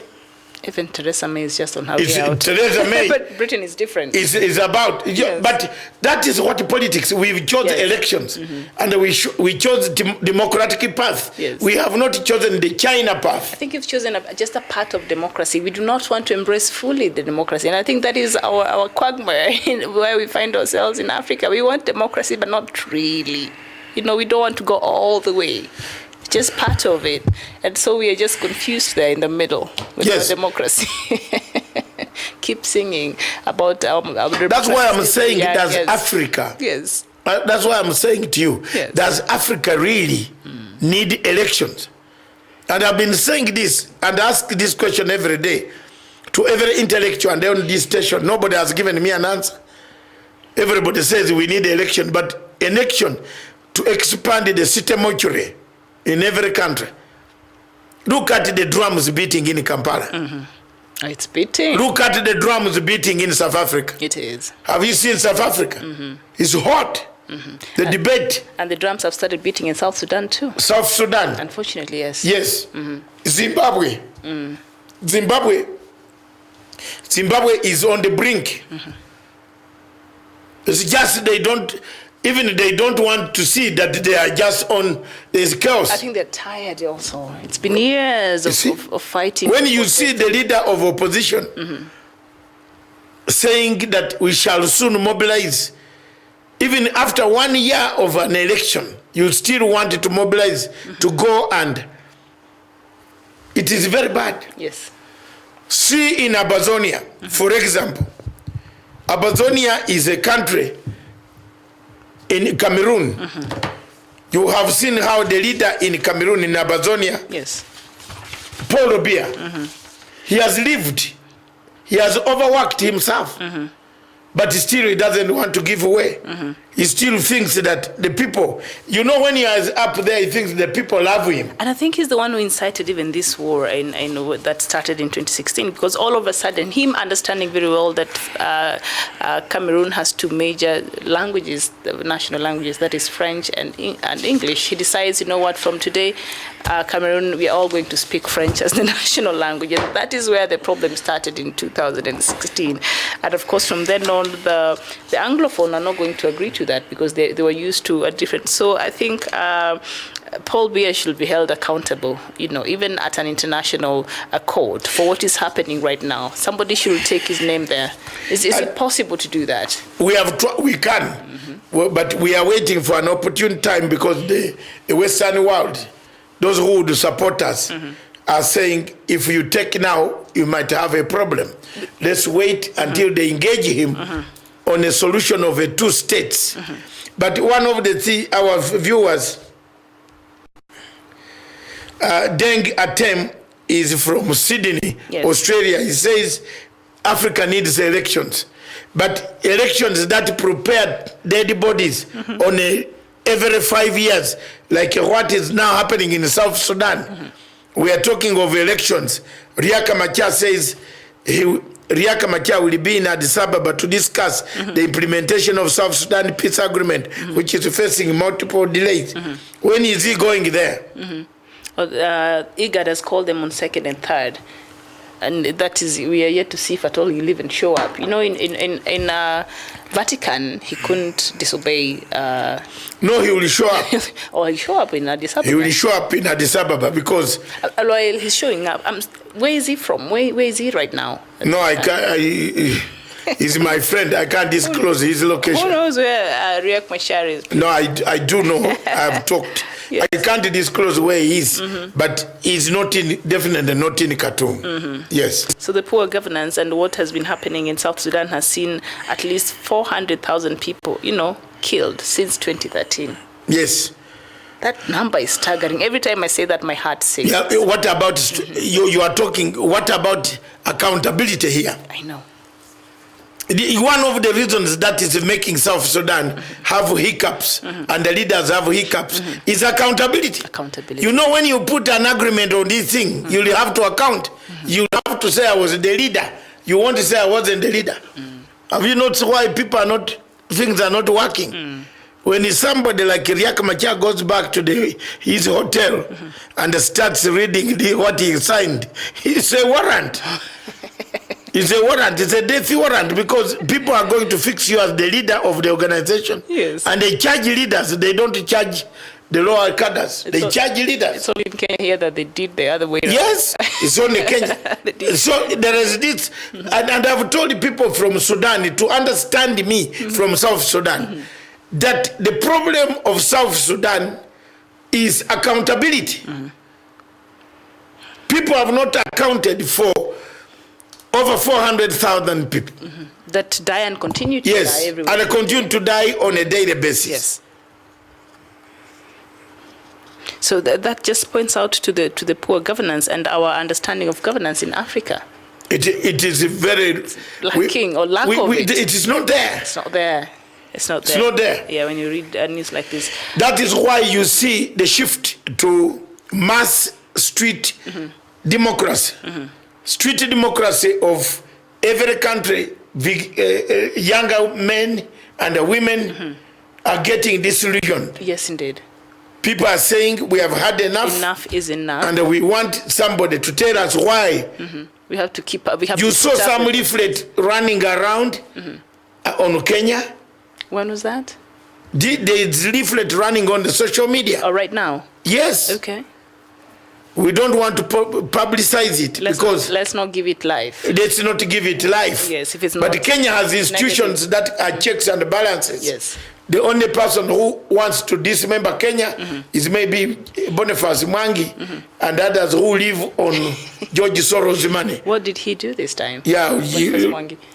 Even Theresa May is just on her way out. Theresa May. But Britain is different. Is about, yes. But that is what politics, we've chosen elections, and we chose democratic path. Yes. We have not chosen the China path. I think you've chosen just a part of democracy. We do not want to embrace fully the democracy. And I think that is our quagmire where we find ourselves in Africa. We want democracy, but not really. You know, we don't want to go all the way. Just part of it. And so we are just confused there in the middle with our democracy. Keep singing about that's why I'm saying does Africa. Yes. That's why I'm saying to you, does Africa really need elections? And I've been saying this and ask this question every day to every intellectual, and on this station, nobody has given me an answer. Everybody says we need election, but election to expand the city mortuary in every country. Look at the drums beating in Kampala. It's beating. Look at the drums beating in South Africa. It is. Have you seen South Africa? It's hot. The debate. And the drums have started beating in South Sudan too. South Sudan. Unfortunately, yes. Yes. Zimbabwe. Zimbabwe is on the brink. It's just they don't want to see that they are just on this chaos. I think they're tired also. It's been years of fighting. When you see the leader of opposition saying that we shall soon mobilize, even after 1 year of an election, you still want to mobilize to go, and it is very bad. Yes. See in Amazonia, for example, Amazonia is a country in Cameroon. You have seen how the leader in Cameroon, in Amazonia, Paul Biya, he has lived, he has overworked himself, but still he doesn't want to give away. he still thinks that the people, when he is up there, he thinks the people love him. And I think he's the one who incited even this war that started in 2016, because all of a sudden, him understanding very well that Cameroon has two major languages, the national languages, that is French and English. He decides, you know what, from today, Cameroon, we are all going to speak French as the national language. And that is where the problem started in 2016. And of course, from then on, the Anglophone are not going to agree to that, because they were used to a different. So I think Paul Biya should be held accountable, even at an international court for what is happening right now. Somebody should take his name there. Is it possible to do that? We can, but we are waiting for an opportune time, because the Western world, those who would support us, are saying, if you take now, you might have a problem. Let's wait until they engage him on a solution of 2 states. But one of our viewers, Deng Atem, is from Sydney, yes, Australia. He says Africa needs elections, but elections that prepare dead bodies on every 5 years, like what is now happening in South Sudan. We are talking of elections. Riek Machar says Riek Machar will be in Addis Ababa to discuss the implementation of South Sudan peace agreement, which is facing multiple delays. When is he going there? IGAD has called them on 2nd and 3rd. And that is, we are yet to see if at all he'll even show up. In Vatican, he couldn't disobey. No, he will show up. Or he'll show up in Addis Ababa. He will show up in Addis Ababa, because... While he's showing up, where is he from? Where is he right now? No, I can't... He's my friend. I can't disclose his location. Who knows where Riek Machar is? No, I do know. I've talked. Yes. I can't disclose where he is, but he's definitely not in Khartoum. Yes. So the poor governance and what has been happening in South Sudan has seen at least 400,000 people, killed since 2013. Yes. That number is staggering. Every time I say that, my heart sinks. Yeah, what about, you are talking, what about accountability here? I know. One of the reasons that is making South Sudan have hiccups and the leaders have hiccups is accountability. Accountability. When you put an agreement on this thing, you'll have to account. You have to say I was the leader. You want to say I wasn't the leader. Have you noticed why things are not working? When somebody like Riek Machar goes back to his hotel and starts reading what he signed, it's a warrant. It's a warrant. It's a death warrant, because people are going to fix you as the leader of the organization. Yes. And they charge leaders. They don't charge the lower cadres. They charge leaders. It's only in Kenya here that they did the other way around. Yes, it's only Kenya. So there is this, and I've told people from Sudan to understand me from South Sudan, that the problem of South Sudan is accountability. People have not accounted for over 400,000 people. That die and continue to die everywhere. And continue to die on a daily basis. Yes. So that just points out to the poor governance and our understanding of governance in Africa. It is very... lacking or lack of it. It is not there. It's not there. It's not there. It's not there. Yeah, when you read news like this. That is why you see the shift to mass street democracy. Street democracy of every country. Younger men and women are getting disillusioned. Yes, indeed. People are saying we have had enough. Enough is enough. And we want somebody to tell us why. We have to keep up. You saw some leaflet running around on Kenya. When was that? There's leaflet running on the social media. Oh, right now? Yes. Okay. We don't want to publicize it let's not give it life. Let's not give it life. Yes, if it's not. But Kenya has institutions that are checks and balances. Yes. The only person who wants to dismember Kenya is maybe Boniface Mwangi and others who live on George Soros' money. What did he do this time? Yeah,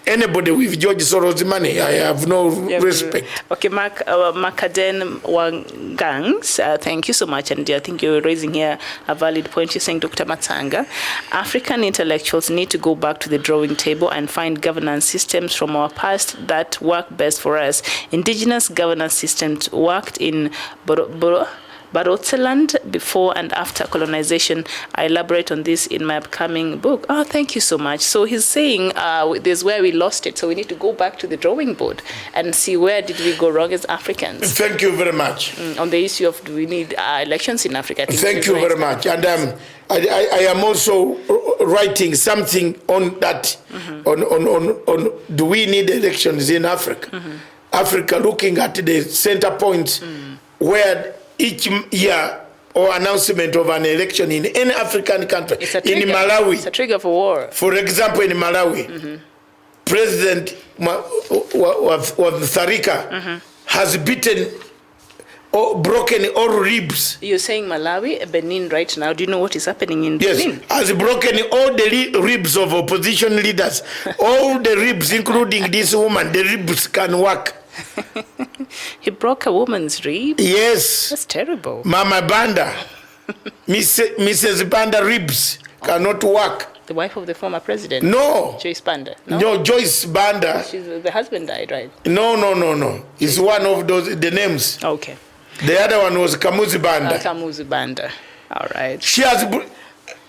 anybody with George Soros' money, I have no respect. Okay, Makaden Wangangs, thank you so much. And I think you're raising here a valid point. You're saying, Dr. Matsanga, African intellectuals need to go back to the drawing table and find governance systems from our past that work best for us. Indigenous governance systems worked in Barotseland before and after colonization. I elaborate on this in my upcoming book. Oh, thank you so much. So he's saying this is where we lost it. So we need to go back to the drawing board and see where did we go wrong as Africans. Thank you very much. On the issue of do we need elections in Africa. Thank you very much. And I am also writing something on that, on do we need elections in Africa? Africa looking at the center points where each year or announcement of an election in any African country, in Malawi. It's a trigger for war. For example, in Malawi, President Tharika has beaten or broken all ribs. You're saying Malawi, Benin right now. Do you know what is happening in Benin? Yes, has broken all the ribs of opposition leaders. All the ribs, including this woman, the ribs can work. He broke a woman's rib? Yes. That's terrible. Mama Banda, Mrs. Banda ribs cannot work. The wife of the former president? No. Joyce Banda? No, Joyce Banda. The husband died, right? No. It's one of the names. Okay. The other one was Kamuzi Banda. Kamuzi Banda. All right.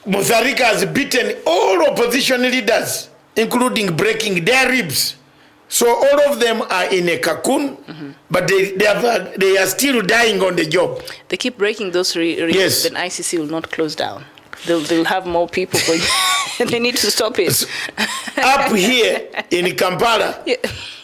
Mutharika has beaten all opposition leaders, including breaking their ribs. So all of them are in a cocoon, but they are still dying on the job. They keep breaking those ribs, yes. Then ICC will not close down. They'll have more people going. They need to stop it. So, up here in Kampala,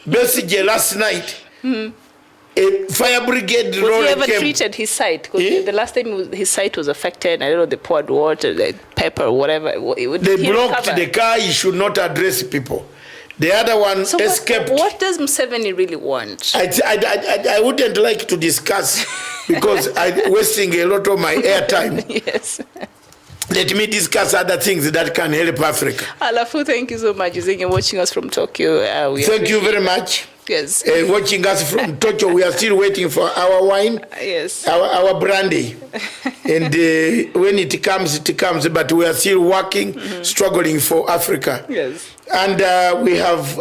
basically last night, a fire brigade roller came. Was he ever treated his site? Because the last time his site was affected, I don't know, they poured water, they pepper, or whatever. They blocked the car, he should not address people. The other one escaped. What does Museveni really want? I wouldn't like to discuss because I'm wasting a lot of my airtime. Yes. Let me discuss other things that can help Africa. Alafu, thank you so much. You're watching us from Tokyo. Thank you very much. Yes. Watching us from Tokyo, we are still waiting for our wine. Yes. Our brandy. And when it comes, but we are still working, struggling for Africa. Yes. And we have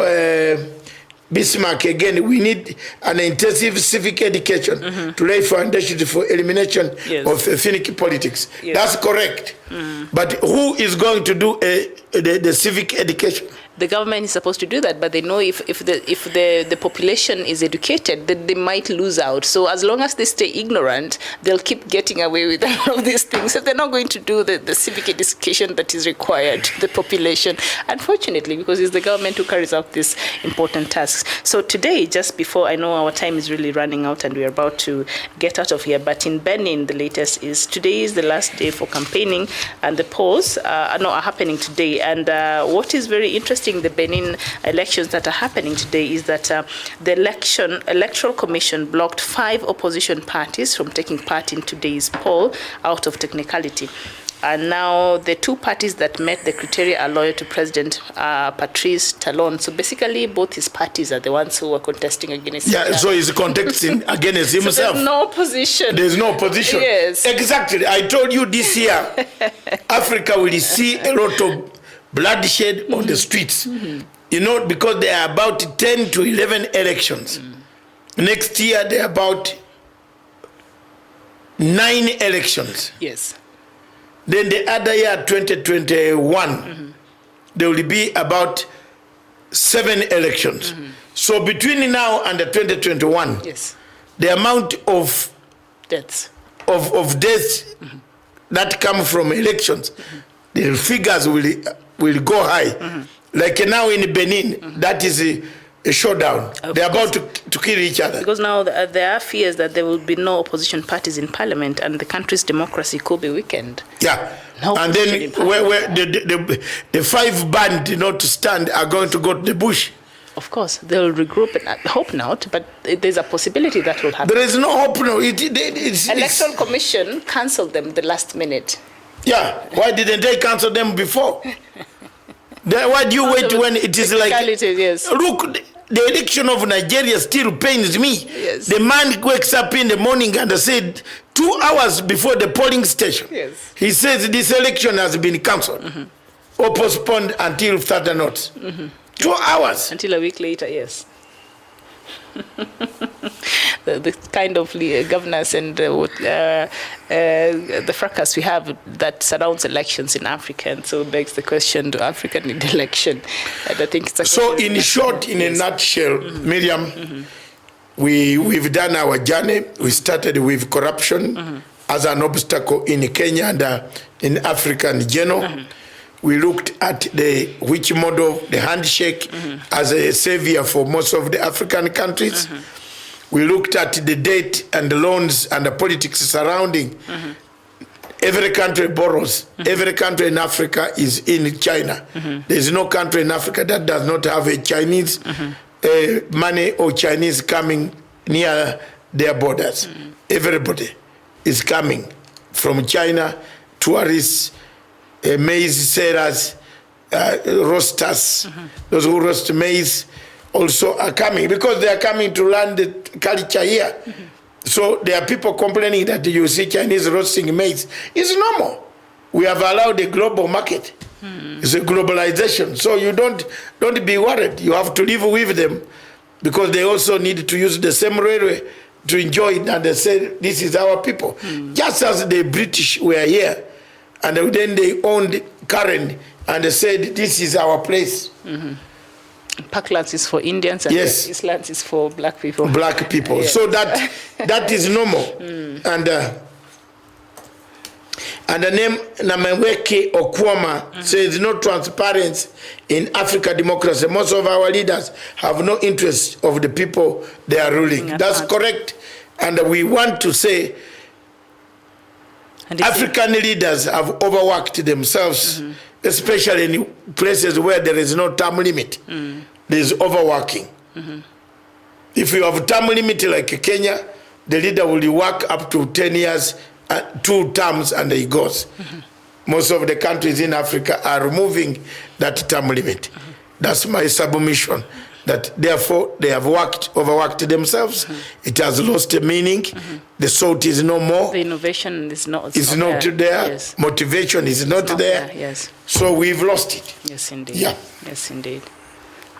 Bismarck again. We need an intensive civic education to lay foundations for elimination of ethnic politics. Yes. That's correct. But who is going to do the civic education? The government is supposed to do that, but they know if the population is educated, that they might lose out. So as long as they stay ignorant, they'll keep getting away with all of these things. So they're not going to do the civic education that is required to the population, unfortunately, because it's the government who carries out these important tasks. So today, just before, I know our time is really running out and we're about to get out of here, but in Benin, the latest is today is the last day for campaigning, and the polls are happening today. And what is very interesting, the Benin elections that are happening today is that the Electoral Commission blocked 5 opposition parties from taking part in today's poll out of technicality. And now the 2 parties that met the criteria are loyal to President Patrice Talon. So basically, both his parties are the ones who are contesting against him. Yeah, so he's contesting against himself. So there's no opposition. There's no opposition. Yes. Exactly. I told you this year, Africa will see a lot of bloodshed on the streets. You know, because there are about 10 to 11 elections. Next year, there are about 9 elections. Yes. Then the other year, 2021, there will be about 7 elections. So between now and the 2021, the amount of deaths that come from elections, the figures will go high. Like now in Benin, that is a showdown. They're about to kill each other. Because now there are fears that there will be no opposition parties in parliament and the country's democracy could be weakened. Yeah. No, and then where the 5 band, to stand are going to go to the bush. Of course, they'll regroup. And I hope not, but there's a possibility that will happen. There is no hope. No. Electoral Commission cancelled them the last minute. Yeah. Why didn't they cancel them before? Why do you wait when it is like... Yes. Look, the election of Nigeria still pains me. Yes. The man wakes up in the morning and said 2 hours before the polling station. Yes. He says this election has been cancelled or postponed until further notice. 2 hours. Until a week later, yes. the kind of governance and the fracas we have that surrounds elections in Africa, and so begs the question: do Africa need election? And I think it's so. In short, in a nutshell, Miriam, we've done our journey. We started with corruption as an obstacle in Kenya and in Africa in general. We looked at the which model, the handshake, as a savior for most of the African countries. We looked at the debt and the loans and the politics surrounding. Every country borrows. Every country in Africa is in China. There's no country in Africa that does not have a Chinese money or Chinese coming near their borders. Everybody is coming from China, tourists, maize sellers, roasters, those who roast maize also are coming because they are coming to learn the culture here. So there are people complaining that you see Chinese roasting maize. It's normal. We have allowed a global market. It's a globalization. So you don't be worried. You have to live with them because they also need to use the same railway to enjoy it, and they say this is our people. Just as the British were here and then they owned Karen and they said this is our place. Parklands is for Indians and Eastlands is for black people. Black people. Yes. So that is normal. And the name Nameweke Okwama says no transparency in Africa democracy. Most of our leaders have no interest of the people they are ruling. That's correct. And we want to say African leaders have overworked themselves, especially in places where there is no term limit. There is overworking. If you have a term limit like Kenya, the leader will work up to 10 years, 2 terms, and he goes. Most of the countries in Africa are removing that term limit. That's my submission. That therefore they have overworked themselves. It has lost the meaning. The salt is no more. The innovation is not there. Yes. Motivation is not there. Yes. So we've lost it. Yes, indeed. Yeah. Yes, indeed.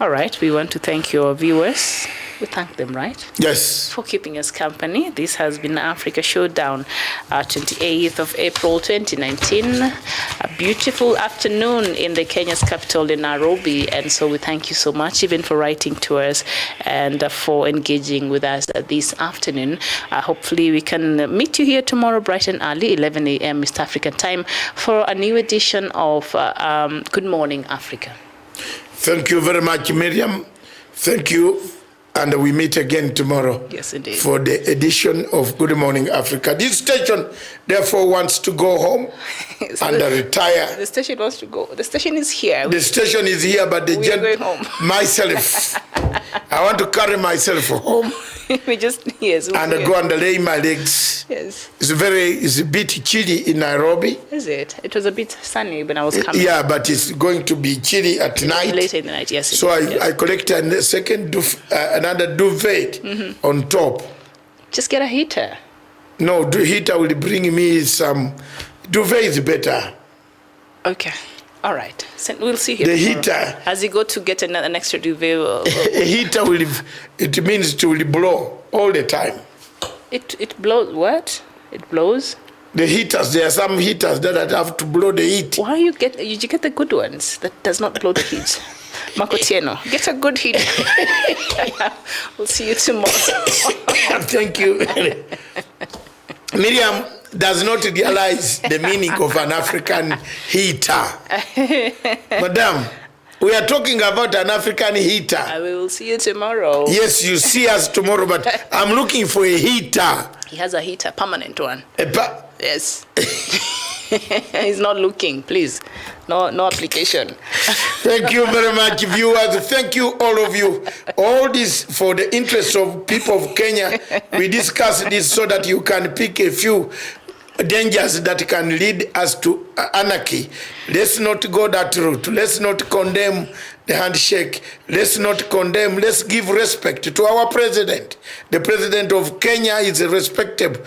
All right. We want to thank your viewers. We thank them, right? Yes. For keeping us company. This has been Africa Showdown, 28th of April 2019. A beautiful afternoon in the Kenya's capital in Nairobi. And so we thank you so much even for writing to us and for engaging with us this afternoon. Hopefully we can meet you here tomorrow bright and early, 11 a.m. East African time for a new edition of Good Morning Africa. Thank you very much, Miriam. Thank you. And we meet again tomorrow. Yes, indeed. For the edition of Good Morning Africa. This station, therefore, wants to go home and retire. The station wants to go. The station is here. The station is here, but we are going home. Myself, I want to carry myself home. We just and go and lay my legs. Yes. It's a bit chilly in Nairobi. Is it? It was a bit sunny when I was coming. Yeah, but it's going to be chilly at night. Later in the night, yes. So I collected another duvet on top. Just get a heater. No, the heater will bring me some. Duvet is better. Okay. All right. So we'll see here. The tomorrow. Heater. As you go to get an extra duvet. A heater it means it will blow all the time. It blows what? It blows? The heaters, there are some heaters that have to blow the heat. Why you get the good ones that does not blow the heat? Makotieno, get a good heat. We'll see you tomorrow. Thank you. Miriam does not realize the meaning of an African heater. Madam, we are talking about an African heater. I will see you tomorrow. Yes, you see us tomorrow, but I'm looking for a heater. He has a heater, permanent one. Yes. He's not looking, please. No application. Thank you very much, viewers. Thank you, all of you. All this for the interest of people of Kenya. We discuss this so that you can pick a few dangers that can lead us to anarchy. Let's not go that route. Let's not condemn the handshake. Let's not condemn. Let's give respect to our president. The president of Kenya is a respected.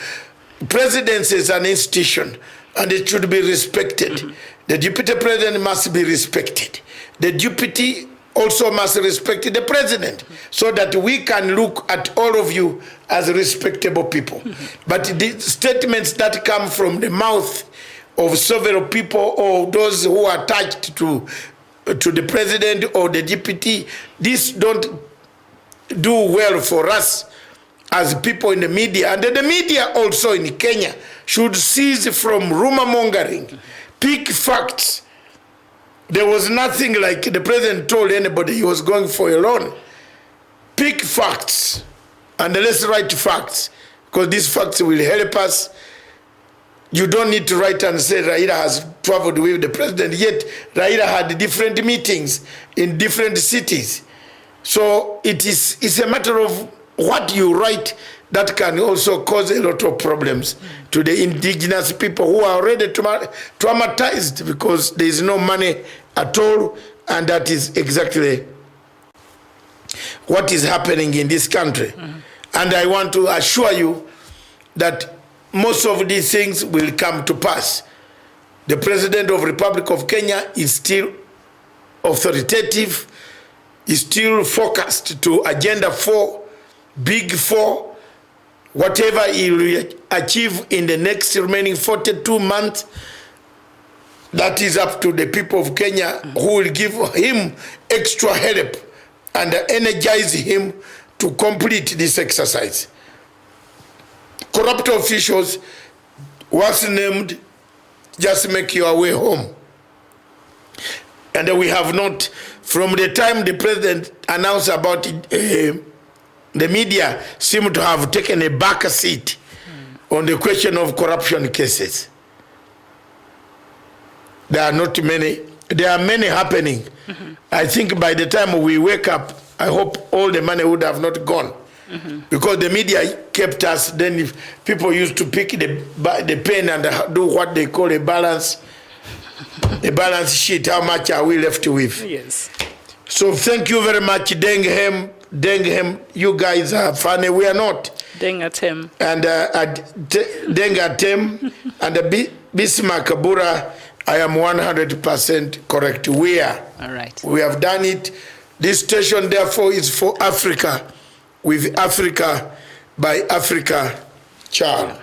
Presidency is an institution, and it should be respected. The deputy president must be respected. The deputy also must respect the president, so that we can look at all of you as respectable people. But the statements that come from the mouth of several people or those who are attached to the president or the deputy, this don't do well for us as people in the media. And the media also in Kenya should cease from rumor mongering, pick facts. There was nothing like the president told anybody he was going for a loan. Pick facts and let's write facts, because these facts will help us. You don't need to write and say Raila has traveled with the president, yet Raila had different meetings in different cities. So it's a matter of what you write that can also cause a lot of problems to the indigenous people who are already traumatized because there is no money at all, and that is exactly what is happening in this country. And I want to assure you that most of these things will come to pass. The President of the Republic of Kenya is still authoritative, is still focused to Agenda 4, Big 4, whatever he will achieve in the next remaining 42 months, that is up to the people of Kenya, who will give him extra help and energize him to complete this exercise. Corrupt officials, once named, just make your way home. And we have not, from the time the president announced about it, the media seem to have taken a back seat on the question of corruption cases. There are not many. There are many happening. I think by the time we wake up, I hope all the money would have not gone. Because the media kept us. Then if people used to pick the pen and do what they call a balance sheet. How much are we left with? Yes. So thank you very much, Denghem. You guys are funny. We are not. Dengatem. And Dengatem and Bismarck Kabura, I am 100% correct. We are. All right. We have done it. This station, therefore, is for Africa, with Africa, by Africa, Charles.